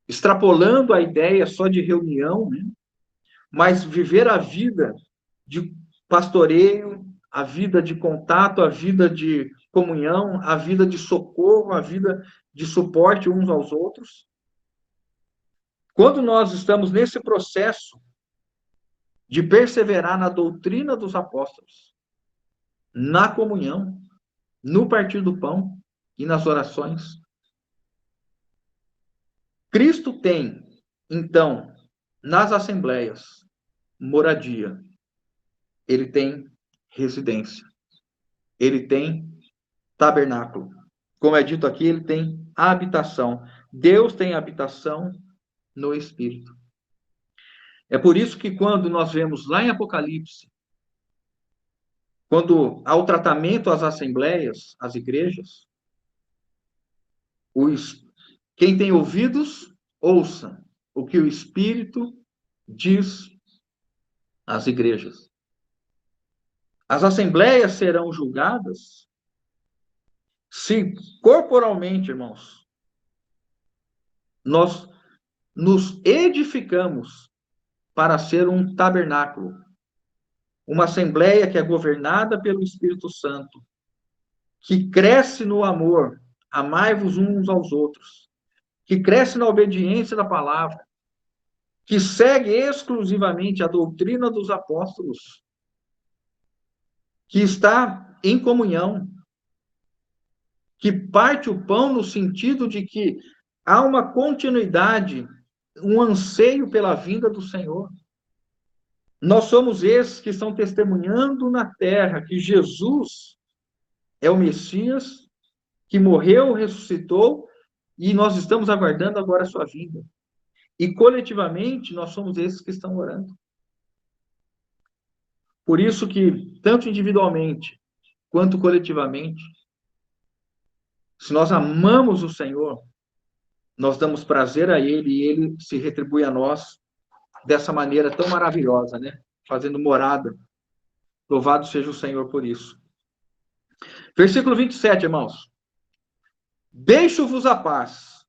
extrapolando a ideia só de reunião, né? Mas viver a vida de pastoreio, a vida de contato, a vida de comunhão, a vida de socorro, a vida de suporte uns aos outros. Quando nós estamos nesse processo de perseverar na doutrina dos apóstolos, na comunhão, no partir do pão e nas orações, Cristo tem, então, nas assembleias, moradia. Ele tem residência. Ele tem tabernáculo. Como é dito aqui, ele tem habitação. Deus tem habitação no Espírito. É por isso que quando nós vemos lá em Apocalipse, quando há o tratamento às assembleias, às igrejas, quem tem ouvidos, ouça o que o Espírito diz às igrejas. As assembleias serão julgadas se corporalmente, irmãos, nós nos edificamos para ser um tabernáculo, uma assembleia que é governada pelo Espírito Santo, que cresce no amor, amai-vos uns aos outros, que cresce na obediência da palavra, que segue exclusivamente a doutrina dos apóstolos, que está em comunhão, que parte o pão no sentido de que há uma continuidade, um anseio pela vinda do Senhor. Nós somos esses que estão testemunhando na terra que Jesus é o Messias, que morreu, ressuscitou, e nós estamos aguardando agora a sua vinda. E coletivamente, nós somos esses que estão orando. Por isso que, tanto individualmente quanto coletivamente, se nós amamos o Senhor, nós damos prazer a Ele e Ele se retribui a nós dessa maneira tão maravilhosa, né? Fazendo morada. Louvado seja o Senhor por isso. Versículo 27, irmãos. Deixo-vos a paz,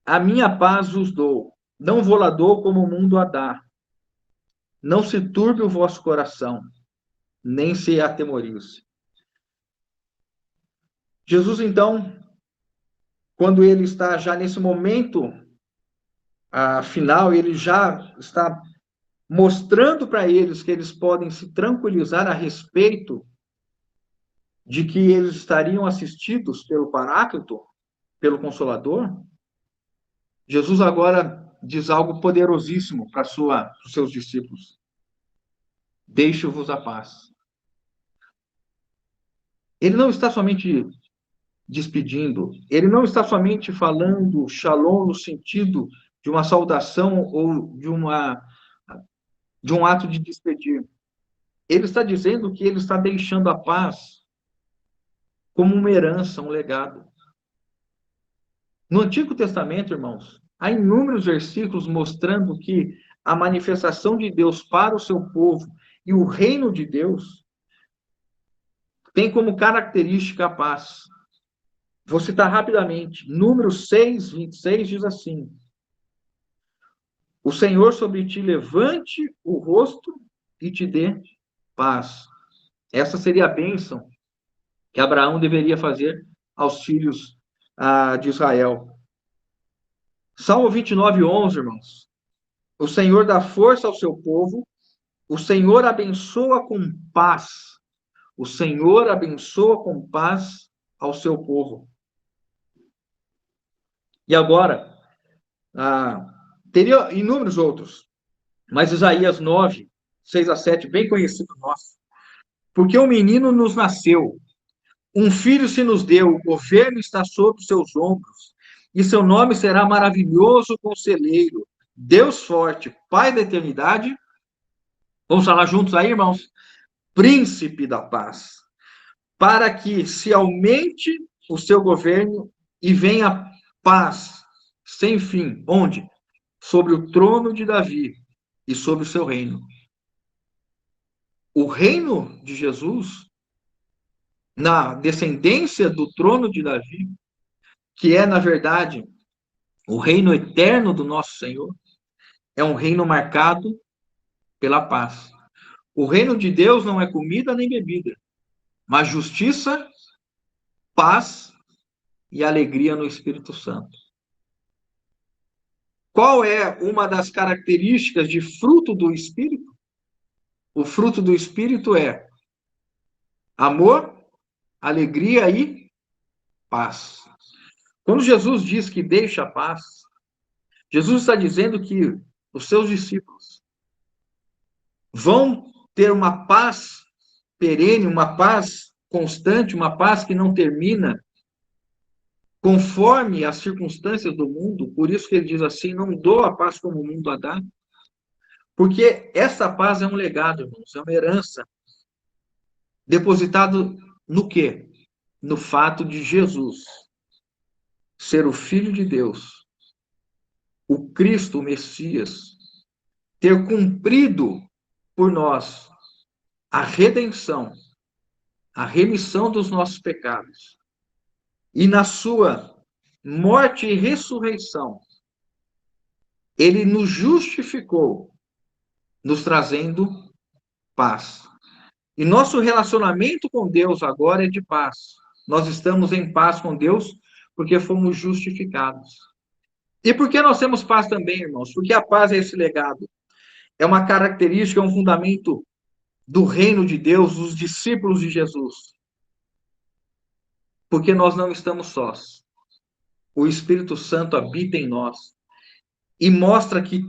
a minha paz vos dou, não vou lá dou como o mundo a dá. Não se turbe o vosso coração, nem se atemorize. Jesus, então, quando ele está já nesse momento final, ele já está mostrando para eles que eles podem se tranquilizar a respeito de que eles estariam assistidos pelo Paráclito, pelo Consolador. Jesus agora diz algo poderosíssimo para os seus discípulos. Deixo-vos a paz. Ele não está somente despedindo, ele não está somente falando shalom no sentido de uma saudação ou de um ato de despedir. Ele está dizendo que ele está deixando a paz como uma herança, um legado. No Antigo Testamento, irmãos, há inúmeros versículos mostrando que a manifestação de Deus para o seu povo e o reino de Deus tem como característica a paz. Vou citar rapidamente. Números 6, 26 diz assim: o Senhor sobre ti levante o rosto e te dê paz. Essa seria a bênção que Abraão deveria fazer aos filhos de Israel. Salmo 29, 11, irmãos. O Senhor dá força ao seu povo, o Senhor abençoa com paz. O Senhor abençoa com paz ao seu povo. E agora, teria inúmeros outros, mas Isaías 9, 6 a 7, bem conhecido nosso. Porque um menino nos nasceu, um filho se nos deu, o governo está sobre os seus ombros, e seu nome será maravilhoso conselheiro, Deus forte, Pai da eternidade. Vamos falar juntos aí, irmãos? Príncipe da paz, para que se aumente o seu governo e venha paz sem fim. Onde? Sobre o trono de Davi e sobre o seu reino. O reino de Jesus, na descendência do trono de Davi, que é, na verdade, o reino eterno do nosso Senhor, é um reino marcado pela paz. O reino de Deus não é comida nem bebida, mas justiça, paz e alegria no Espírito Santo. Qual é uma das características de fruto do Espírito? O fruto do Espírito é amor, alegria e paz. Quando Jesus diz que deixa a paz, Jesus está dizendo que os seus discípulos vão ter uma paz perene, uma paz constante, uma paz que não termina, conforme as circunstâncias do mundo. Por isso que ele diz assim: não dou a paz como o mundo a dá. Porque essa paz é um legado, irmãos, é uma herança. Depositado no quê? No fato de Jesus ser o Filho de Deus, o Cristo, o Messias, ter cumprido por nós a redenção, a remissão dos nossos pecados. E na sua morte e ressurreição, ele nos justificou, nos trazendo paz. E nosso relacionamento com Deus agora é de paz. Nós estamos em paz com Deus porque fomos justificados. E por que nós temos paz também, irmãos? Porque a paz é esse legado. É uma característica, é um fundamento do reino de Deus, dos discípulos de Jesus. Porque nós não estamos sós. O Espírito Santo habita em nós e mostra que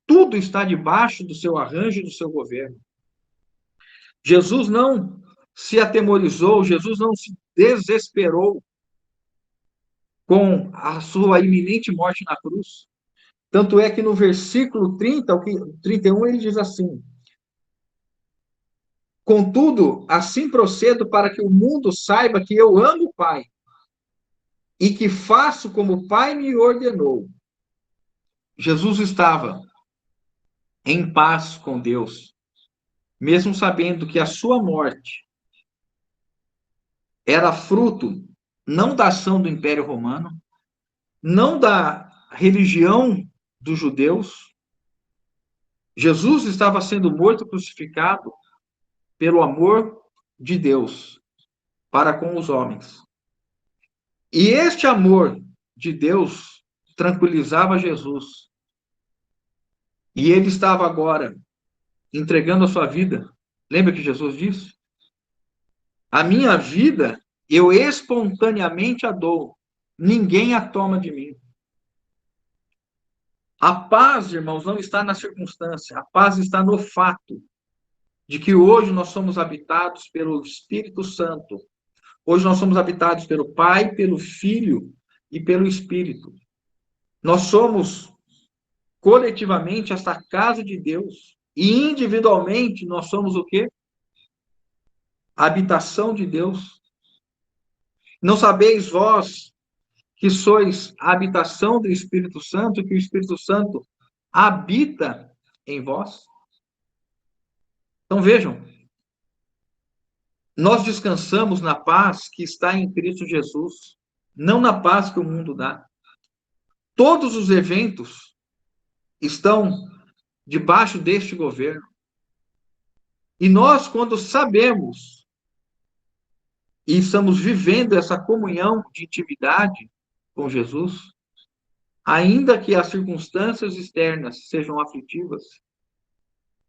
tudo está debaixo do seu arranjo e do seu governo. Jesus não se atemorizou, Jesus não se desesperou com a sua iminente morte na cruz. Tanto é que no versículo 30 ao 31 ele diz assim: contudo, assim procedo para que o mundo saiba que eu amo o Pai e que faço como o Pai me ordenou. Jesus estava em paz com Deus, mesmo sabendo que a sua morte era fruto não da ação do Império Romano, não da religião dos judeus. Jesus estava sendo morto, crucificado pelo amor de Deus para com os homens. E este amor de Deus tranquilizava Jesus. E ele estava agora entregando a sua vida. Lembra que Jesus disse? A minha vida eu espontaneamente a dou. Ninguém a toma de mim. A paz, irmãos, não está na circunstância. A paz está no fato de que hoje nós somos habitados pelo Espírito Santo. Hoje nós somos habitados pelo Pai, pelo Filho e pelo Espírito. Nós somos coletivamente esta casa de Deus. E individualmente nós somos o quê? A habitação de Deus. Não sabeis vós que sois a habitação do Espírito Santo, que o Espírito Santo habita em vós? Então vejam, nós descansamos na paz que está em Cristo Jesus, não na paz que o mundo dá. Todos os eventos estão debaixo deste governo. E nós, quando sabemos e estamos vivendo essa comunhão de intimidade com Jesus, ainda que as circunstâncias externas sejam aflitivas,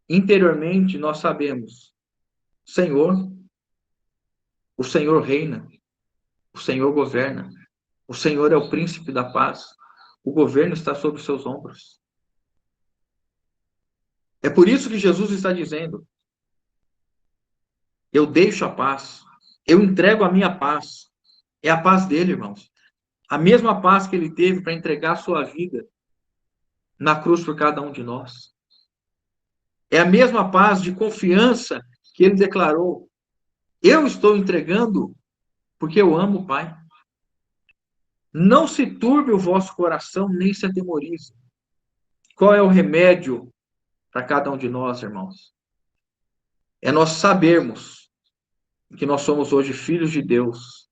interiormente nós sabemos, Senhor, o Senhor reina, o Senhor governa, o Senhor é o príncipe da paz, o governo está sobre os seus ombros. É por isso que Jesus está dizendo: eu deixo a paz, eu entrego a minha paz. É a paz dele, irmãos. A mesma paz que ele teve para entregar a sua vida na cruz por cada um de nós. É a mesma paz de confiança que ele declarou: eu estou entregando porque eu amo o Pai. Não se turbe o vosso coração, nem se atemorize. Qual é o remédio para cada um de nós, irmãos? É nós sabermos que nós somos hoje filhos de Deus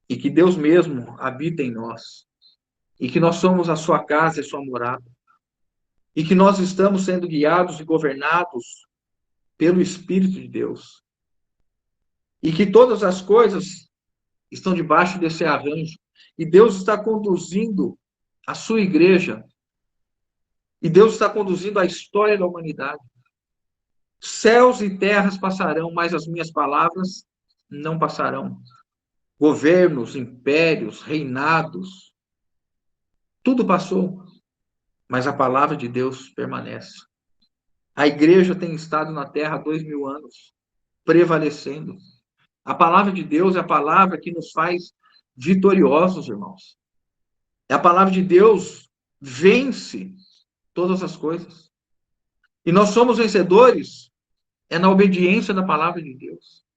e que Deus mesmo habita em nós e que nós somos a sua casa e sua morada e que nós estamos sendo guiados e governados pelo Espírito de Deus e que todas as coisas estão debaixo desse arranjo e Deus está conduzindo a sua igreja e Deus está conduzindo a história da humanidade. Céus e terras passarão, mas as minhas palavras não passarão. Governos, impérios, reinados, tudo passou, mas a palavra de Deus permanece. A igreja tem estado na terra há 2000 anos, prevalecendo. A palavra de Deus é a palavra que nos faz vitoriosos, irmãos. É a palavra de Deus vence todas as coisas. E nós somos vencedores é na obediência da palavra de Deus.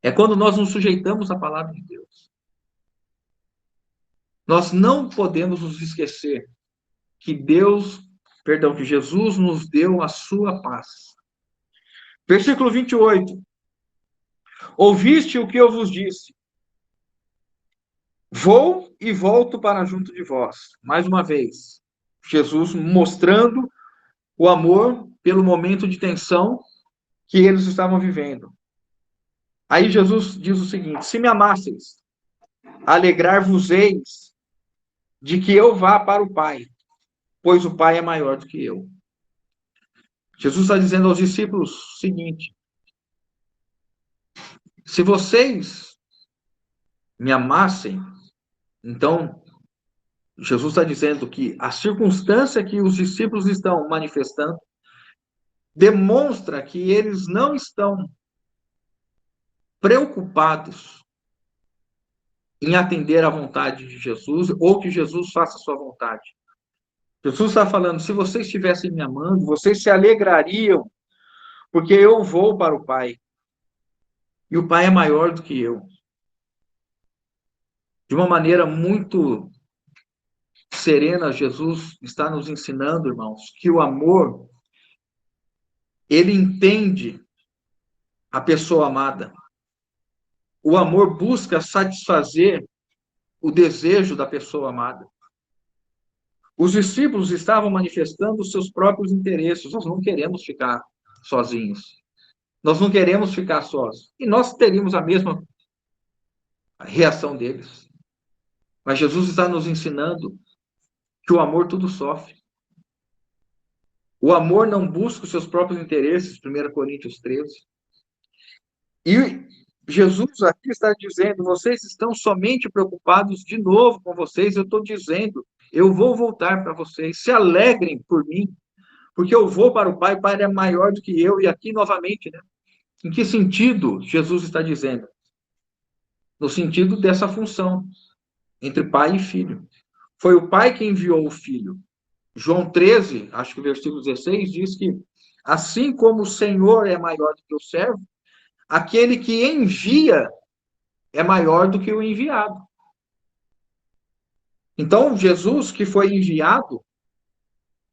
É quando nós nos sujeitamos à palavra de Deus. Nós não podemos nos esquecer que que Jesus nos deu a sua paz. Versículo 28. Ouviste o que eu vos disse. Vou e volto para junto de vós. Mais uma vez, Jesus mostrando o amor pelo momento de tensão que eles estavam vivendo. Aí Jesus diz o seguinte: se me amasseis, alegrar-vos-eis de que eu vá para o Pai, pois o Pai é maior do que eu. Jesus está dizendo aos discípulos o seguinte: se vocês me amassem, então Jesus está dizendo que a circunstância que os discípulos estão manifestando demonstra que eles não estão preocupados em atender à vontade de Jesus ou que Jesus faça a sua vontade. Jesus está falando, se vocês estivessem me amando, vocês se alegrariam, porque eu vou para o Pai. E o Pai é maior do que eu. De uma maneira muito serena, Jesus está nos ensinando, irmãos, que o amor, ele entende a pessoa amada. O amor busca satisfazer o desejo da pessoa amada. Os discípulos estavam manifestando os seus próprios interesses. Nós não queremos ficar sozinhos. Nós não queremos ficar sós. E nós teríamos a mesma reação deles. Mas Jesus está nos ensinando que o amor tudo sofre. O amor não busca os seus próprios interesses, 1 Coríntios 13. E Jesus aqui está dizendo, vocês estão somente preocupados de novo com vocês, eu estou dizendo, eu vou voltar para vocês, se alegrem por mim, porque eu vou para o Pai é maior do que eu, e aqui novamente, né? Em que sentido Jesus está dizendo? No sentido dessa função entre pai e filho. Foi o pai que enviou o filho. João 13, acho que o versículo 16, diz que assim como o Senhor é maior do que o servo, aquele que envia é maior do que o enviado. Então, Jesus que foi enviado,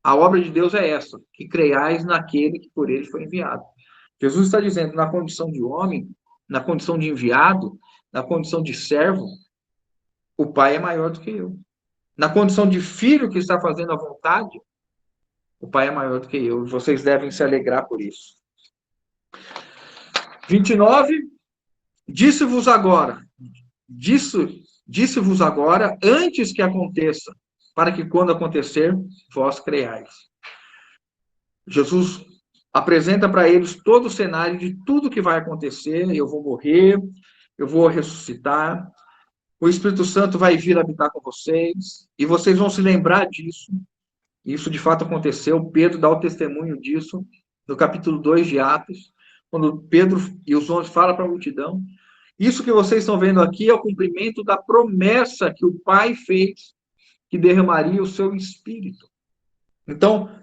a obra de Deus é essa, que creiais naquele que por ele foi enviado. Jesus está dizendo, na condição de homem, na condição de enviado, na condição de servo, o Pai é maior do que eu. Na condição de filho que está fazendo a vontade, o Pai é maior do que eu. Vocês devem se alegrar por isso. 29, disse-vos agora, disse-vos agora, antes que aconteça, para que quando acontecer, vós creiais. Jesus apresenta para eles todo o cenário de tudo que vai acontecer. Eu vou morrer, eu vou ressuscitar, o Espírito Santo vai vir habitar com vocês, e vocês vão se lembrar disso. Isso de fato aconteceu. Pedro dá o testemunho disso no capítulo 2 de Atos, quando Pedro e os homens falam para a multidão. Isso que vocês estão vendo aqui é o cumprimento da promessa que o Pai fez, que derramaria o seu Espírito. Então,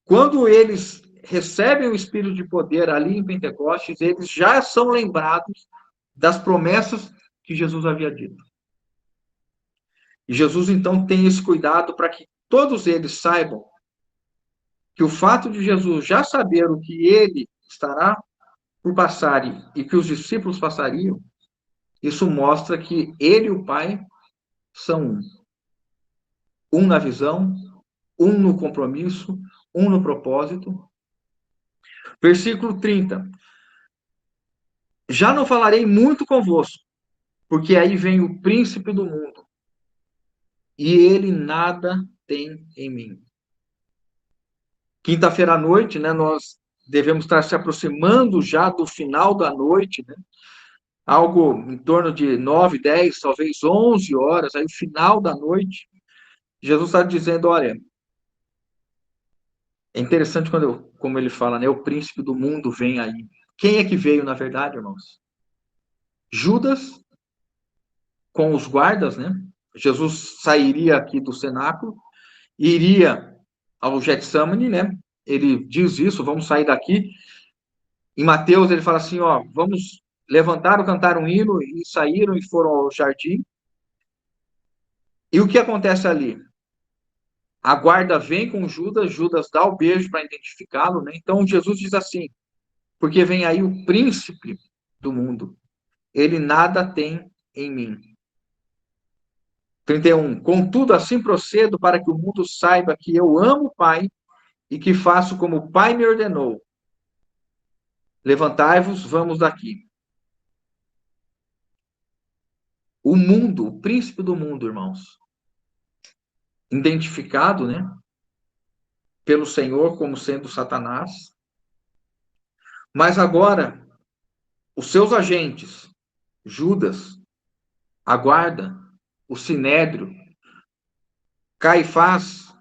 quando eles recebem o Espírito de poder ali em Pentecostes, eles já são lembrados das promessas que Jesus havia dito. E Jesus, então, tem esse cuidado para que todos eles saibam que o fato de Jesus já saber o que ele estará por passar e que os discípulos passariam, isso mostra que ele e o Pai são um. Um na visão, um no compromisso, um no propósito. Versículo 30. Já não falarei muito convosco, porque aí vem o príncipe do mundo, e ele nada tem em mim. Quinta-feira à noite, né, nós devemos estar se aproximando já do final da noite, né? Algo em torno de 9, 10, talvez 11 horas, aí o final da noite. Jesus está dizendo, olha, é interessante como ele fala, né? O príncipe do mundo vem aí. Quem é que veio, na verdade, irmãos? Judas, com os guardas, né? Jesus sairia aqui do cenáculo, iria ao Getsemane, né? Ele diz isso, vamos sair daqui. Em Mateus, ele fala assim, ó, vamos levantar, cantar um hino, e saíram e foram ao jardim. E o que acontece ali? A guarda vem com Judas, Judas dá o beijo para identificá-lo, né? Então Jesus diz assim, porque vem aí o príncipe do mundo, ele nada tem em mim. 31. Contudo, assim procedo para que o mundo saiba que eu amo o Pai e que faço como o Pai me ordenou. Levantai-vos, vamos daqui. O mundo, o príncipe do mundo, irmãos, identificado, né, pelo Senhor como sendo Satanás, mas agora os seus agentes, Judas, a guarda, o sinédrio, Caifás,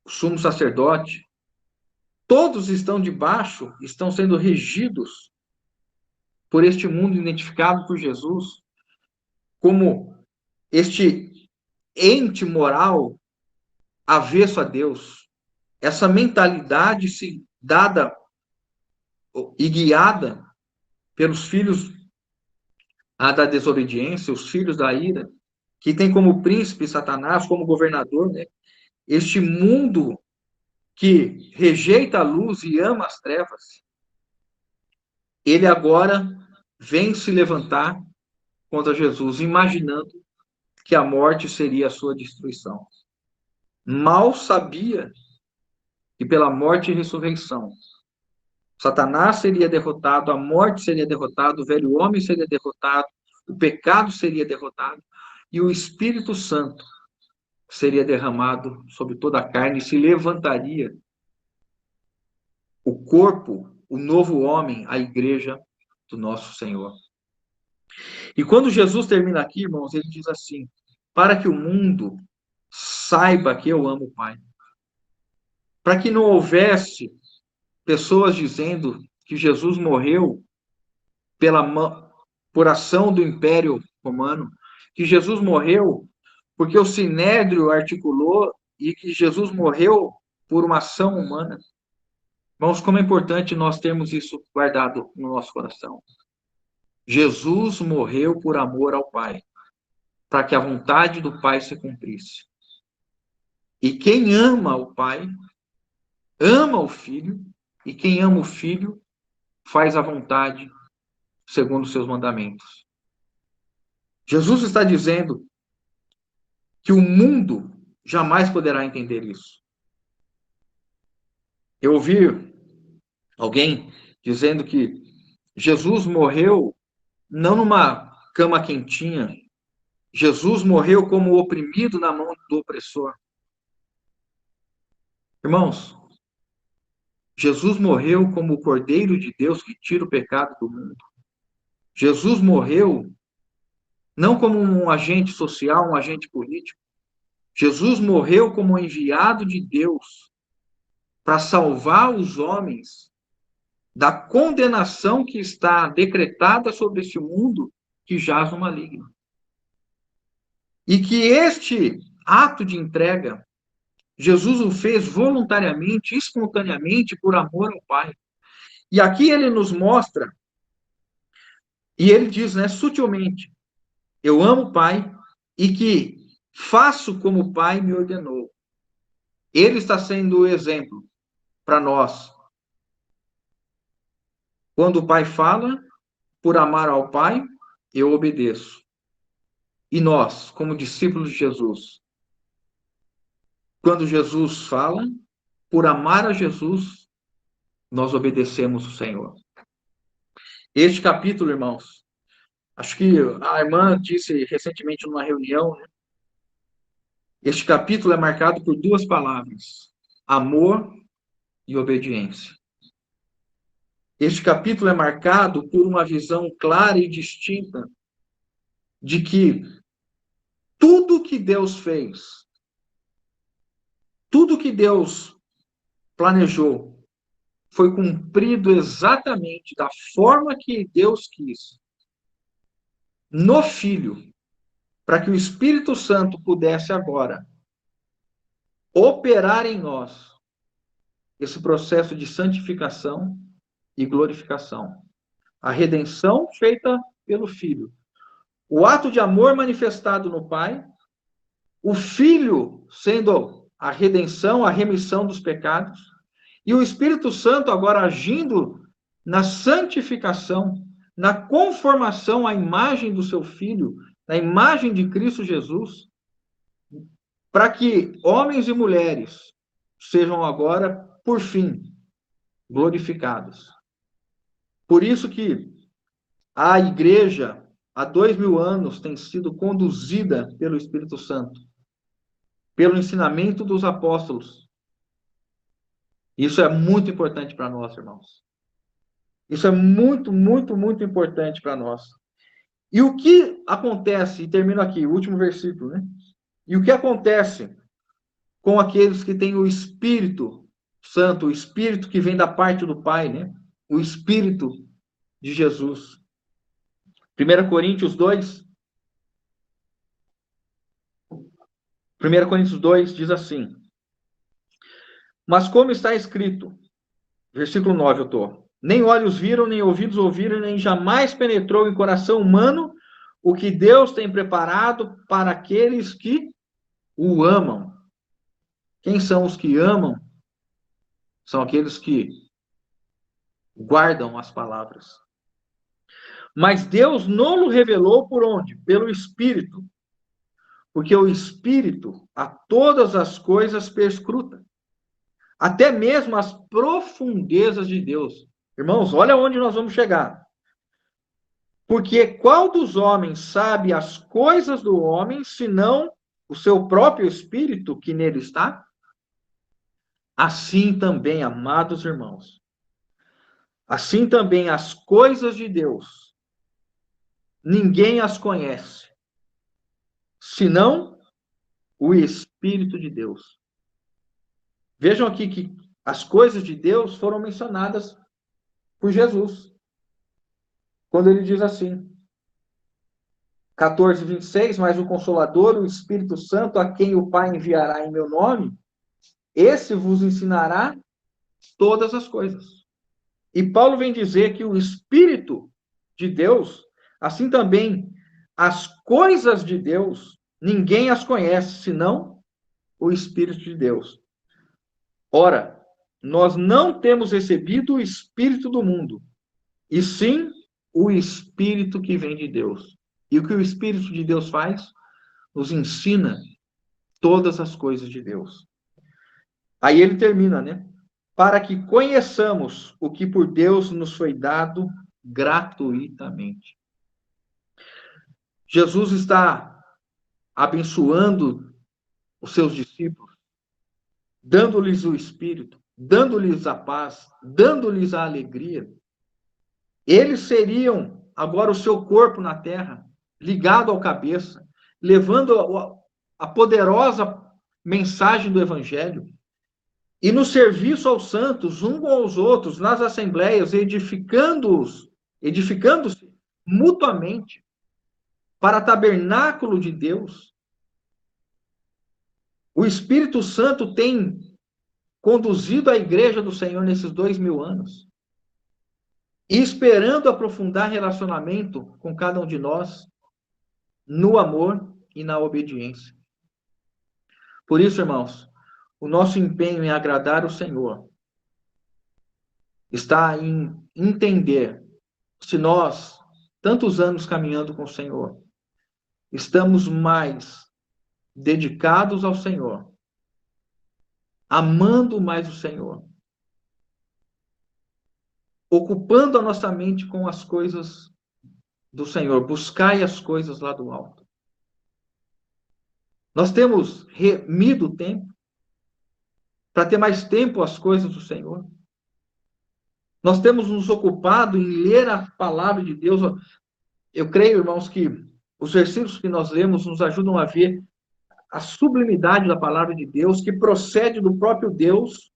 o sumo sacerdote, todos estão debaixo, estão sendo regidos por este mundo identificado por Jesus como este ente moral avesso a Deus, essa mentalidade se dada e guiada pelos filhos da desobediência, os filhos da ira, que tem como príncipe Satanás, como governador, né? Este mundo que rejeita a luz e ama as trevas, ele agora vem se levantar contra Jesus, imaginando que a morte seria a sua destruição. Mal sabia que pela morte e ressurreição, Satanás seria derrotado, a morte seria derrotada, o velho homem seria derrotado, o pecado seria derrotado, e o Espírito Santo seria derramado sobre toda a carne e se levantaria o corpo, o novo homem, a igreja do nosso Senhor. E quando Jesus termina aqui, irmãos, ele diz assim: para que o mundo saiba que eu amo o Pai. Para que não houvesse pessoas dizendo que Jesus morreu por ação do Império Romano, que Jesus morreu porque o Sinédrio articulou e que Jesus morreu por uma ação humana. Irmãos, como é importante nós termos isso guardado no nosso coração. Jesus morreu por amor ao Pai, para que a vontade do Pai se cumprisse. E quem ama o Pai, ama o Filho, e quem ama o Filho, faz a vontade segundo os seus mandamentos. Jesus está dizendo que o mundo jamais poderá entender isso. Eu ouvi alguém dizendo que Jesus morreu não numa cama quentinha, Jesus morreu como oprimido na mão do opressor. Irmãos, Jesus morreu como o Cordeiro de Deus que tira o pecado do mundo. Jesus morreu não como um agente social, um agente político. Jesus morreu como enviado de Deus para salvar os homens da condenação que está decretada sobre este mundo que jaz no maligno. E que este ato de entrega, Jesus o fez voluntariamente, espontaneamente, por amor ao Pai. E aqui ele nos mostra, e ele diz, né, sutilmente, eu amo o Pai e que faço como o Pai me ordenou. Ele está sendo o exemplo para nós. Quando o Pai fala, por amar ao Pai, eu obedeço. E nós, como discípulos de Jesus, quando Jesus fala, por amar a Jesus, nós obedecemos o Senhor. Este capítulo, irmãos, acho que a irmã disse recentemente numa reunião, né? Este capítulo é marcado por duas palavras: amor e obediência. Este capítulo é marcado por uma visão clara e distinta de que tudo que Deus fez, tudo que Deus planejou, foi cumprido exatamente da forma que Deus quis, no Filho, para que o Espírito Santo pudesse agora operar em nós esse processo de santificação e glorificação. A redenção feita pelo Filho. O ato de amor manifestado no Pai, o Filho sendo a redenção, a remissão dos pecados, e o Espírito Santo agora agindo na santificação, na conformação à imagem do seu Filho, na imagem de Cristo Jesus, para que homens e mulheres sejam agora, por fim, glorificados. Por isso que a igreja, há 2000 anos, tem sido conduzida pelo Espírito Santo, pelo ensinamento dos apóstolos. Isso é muito importante para nós, irmãos. Isso é muito, muito, muito importante para nós. E o que acontece, e termino aqui, o último versículo, né? E o que acontece com aqueles que têm o Espírito Santo, o Espírito que vem da parte do Pai, né? O Espírito de Jesus. 1 Coríntios 2. 1 Coríntios 2 diz assim: Mas como está escrito, versículo 9 eu estou. Nem olhos viram, nem ouvidos ouviram, nem jamais penetrou em coração humano o que Deus tem preparado para aqueles que o amam. Quem são os que amam? São aqueles que guardam as palavras. Mas Deus não o revelou por onde? Pelo Espírito. Porque o Espírito a todas as coisas perscruta. Até mesmo as profundezas de Deus. Irmãos, olha onde nós vamos chegar. Porque qual dos homens sabe as coisas do homem, senão o seu próprio espírito que nele está? Assim também, amados irmãos, assim também as coisas de Deus, ninguém as conhece, senão o Espírito de Deus. Vejam aqui que as coisas de Deus foram mencionadas por Jesus. Quando ele diz assim, 14:26, mas o Consolador, o Espírito Santo, a quem o Pai enviará em meu nome, esse vos ensinará todas as coisas. E Paulo vem dizer que o Espírito de Deus, assim também as coisas de Deus, ninguém as conhece, senão o Espírito de Deus. Ora, nós não temos recebido o Espírito do mundo, e sim o Espírito que vem de Deus. E o que o Espírito de Deus faz? Nos ensina todas as coisas de Deus. Aí ele termina, né? Para que conheçamos o que por Deus nos foi dado gratuitamente. Jesus está abençoando os seus discípulos, dando-lhes o Espírito, dando-lhes a paz, dando-lhes a alegria. Eles seriam agora o seu corpo na terra, ligado ao cabeça, levando a poderosa mensagem do Evangelho. E no serviço aos santos, uns aos outros, nas assembleias, edificando-se mutuamente para tabernáculo de Deus. O Espírito Santo tem conduzido a igreja do Senhor nesses 2000 anos. E esperando aprofundar relacionamento com cada um de nós no amor e na obediência. Por isso, irmãos, o nosso empenho em agradar o Senhor está em entender se nós, tantos anos caminhando com o Senhor, estamos mais dedicados ao Senhor, amando mais o Senhor, ocupando a nossa mente com as coisas do Senhor, buscai as coisas lá do alto. Nós temos remido o tempo para ter mais tempo às coisas do Senhor. Nós temos nos ocupado em ler a palavra de Deus. Eu creio, irmãos, que os versículos que nós lemos nos ajudam a ver a sublimidade da palavra de Deus, que procede do próprio Deus.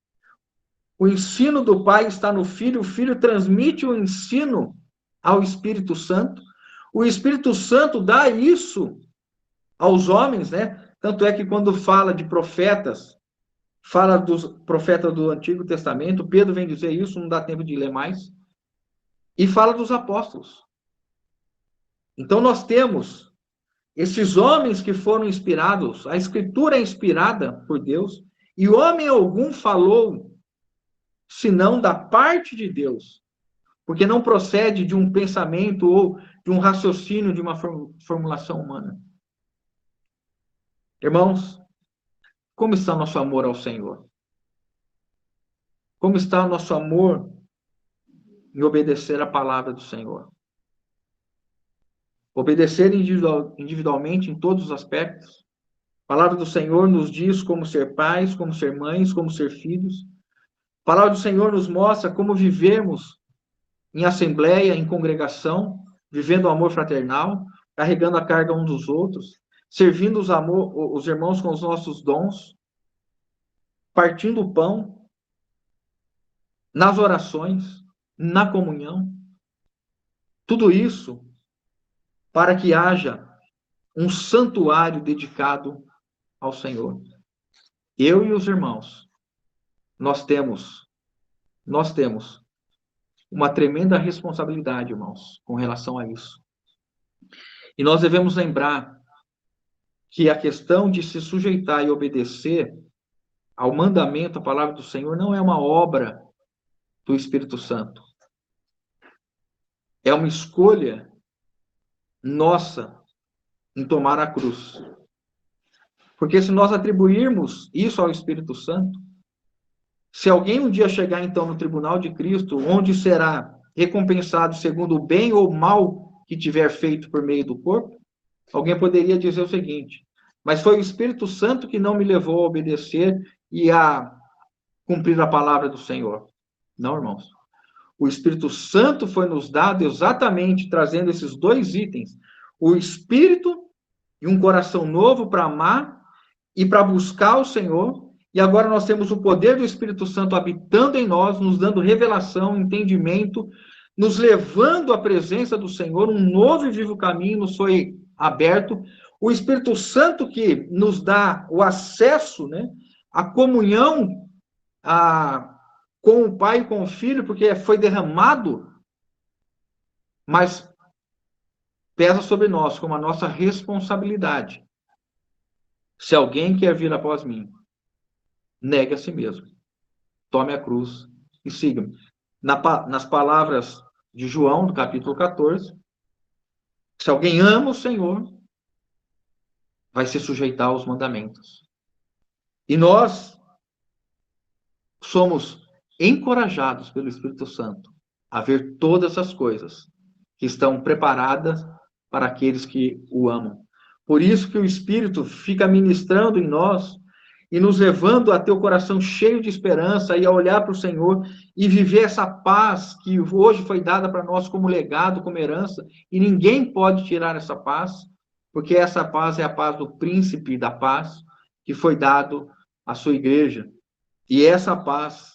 O ensino do Pai está no Filho, o Filho transmite o ensino ao Espírito Santo. O Espírito Santo dá isso aos homens, né? Tanto é que quando fala de profetas, fala dos profetas do Antigo Testamento, Pedro vem dizer isso, não dá tempo de ler mais, e fala dos apóstolos. Então nós temos esses homens que foram inspirados, a Escritura é inspirada por Deus, e homem algum falou, senão da parte de Deus, porque não procede de um pensamento ou de um raciocínio, de uma formulação humana. Irmãos, como está o nosso amor ao Senhor? Como está o nosso amor em obedecer a palavra do Senhor? Obedecer individualmente em todos os aspectos. A palavra do Senhor nos diz como ser pais, como ser mães, como ser filhos. A palavra do Senhor nos mostra como vivermos em assembleia, em congregação, vivendo o amor fraternal, carregando a carga uns dos outros, servindo os irmãos com os nossos dons, partindo o pão, nas orações, na comunhão. Tudo isso para que haja um santuário dedicado ao Senhor. Eu e os irmãos nós temos uma tremenda responsabilidade, irmãos, com relação a isso. E nós devemos lembrar que a questão de se sujeitar e obedecer ao mandamento, à palavra do Senhor, não é uma obra do Espírito Santo. É uma escolha nossa em tomar a cruz. Porque se nós atribuirmos isso ao Espírito Santo, se alguém um dia chegar, então, no tribunal de Cristo, onde será recompensado segundo o bem ou mal que tiver feito por meio do corpo, alguém poderia dizer o seguinte: mas foi o Espírito Santo que não me levou a obedecer e a cumprir a palavra do Senhor. Não, irmãos. O Espírito Santo foi nos dado exatamente trazendo esses dois itens: o Espírito e um coração novo para amar e para buscar o Senhor. E agora nós temos o poder do Espírito Santo habitando em nós, nos dando revelação, entendimento, nos levando à presença do Senhor. Um novo e vivo caminho nos foi aberto. O Espírito Santo que nos dá o acesso, né, à comunhão com o Pai e com o Filho, porque foi derramado, mas pesa sobre nós como a nossa responsabilidade. Se alguém quer vir após mim, negue a si mesmo, tome a cruz e siga-me. Nas palavras de João, do capítulo 14, se alguém ama o Senhor, vai se sujeitar aos mandamentos. E nós somos encorajados pelo Espírito Santo a ver todas as coisas que estão preparadas para aqueles que o amam. Por isso que o Espírito fica ministrando em nós e nos levando a ter o coração cheio de esperança e a olhar para o Senhor e viver essa paz que hoje foi dada para nós como legado, como herança, e ninguém pode tirar essa paz, porque essa paz é a paz do príncipe da paz que foi dado à sua igreja. E essa paz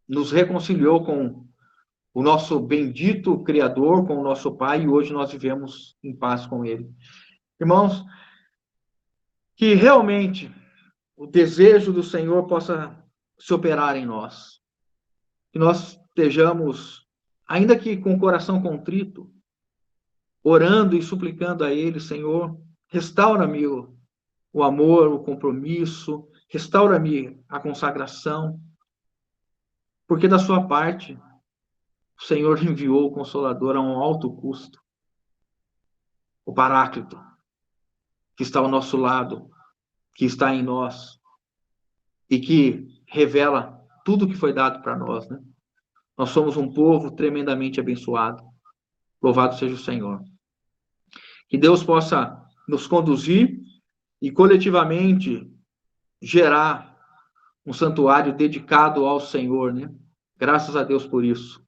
nos reconciliou com o nosso bendito Criador, com o nosso Pai, e hoje nós vivemos em paz com Ele. Irmãos, que realmente o desejo do Senhor possa se operar em nós. Que nós estejamos, ainda que com o coração contrito, orando e suplicando a Ele: Senhor, restaura-me o amor, o compromisso, restaura-me a consagração, porque da sua parte o Senhor enviou o Consolador a um alto custo, o Paráclito, que está ao nosso lado, que está em nós, e que revela tudo que foi dado para nós, né? Nós somos um povo tremendamente abençoado. Louvado seja o Senhor. Que Deus possa nos conduzir e coletivamente gerar um santuário dedicado ao Senhor, né? Graças a Deus por isso.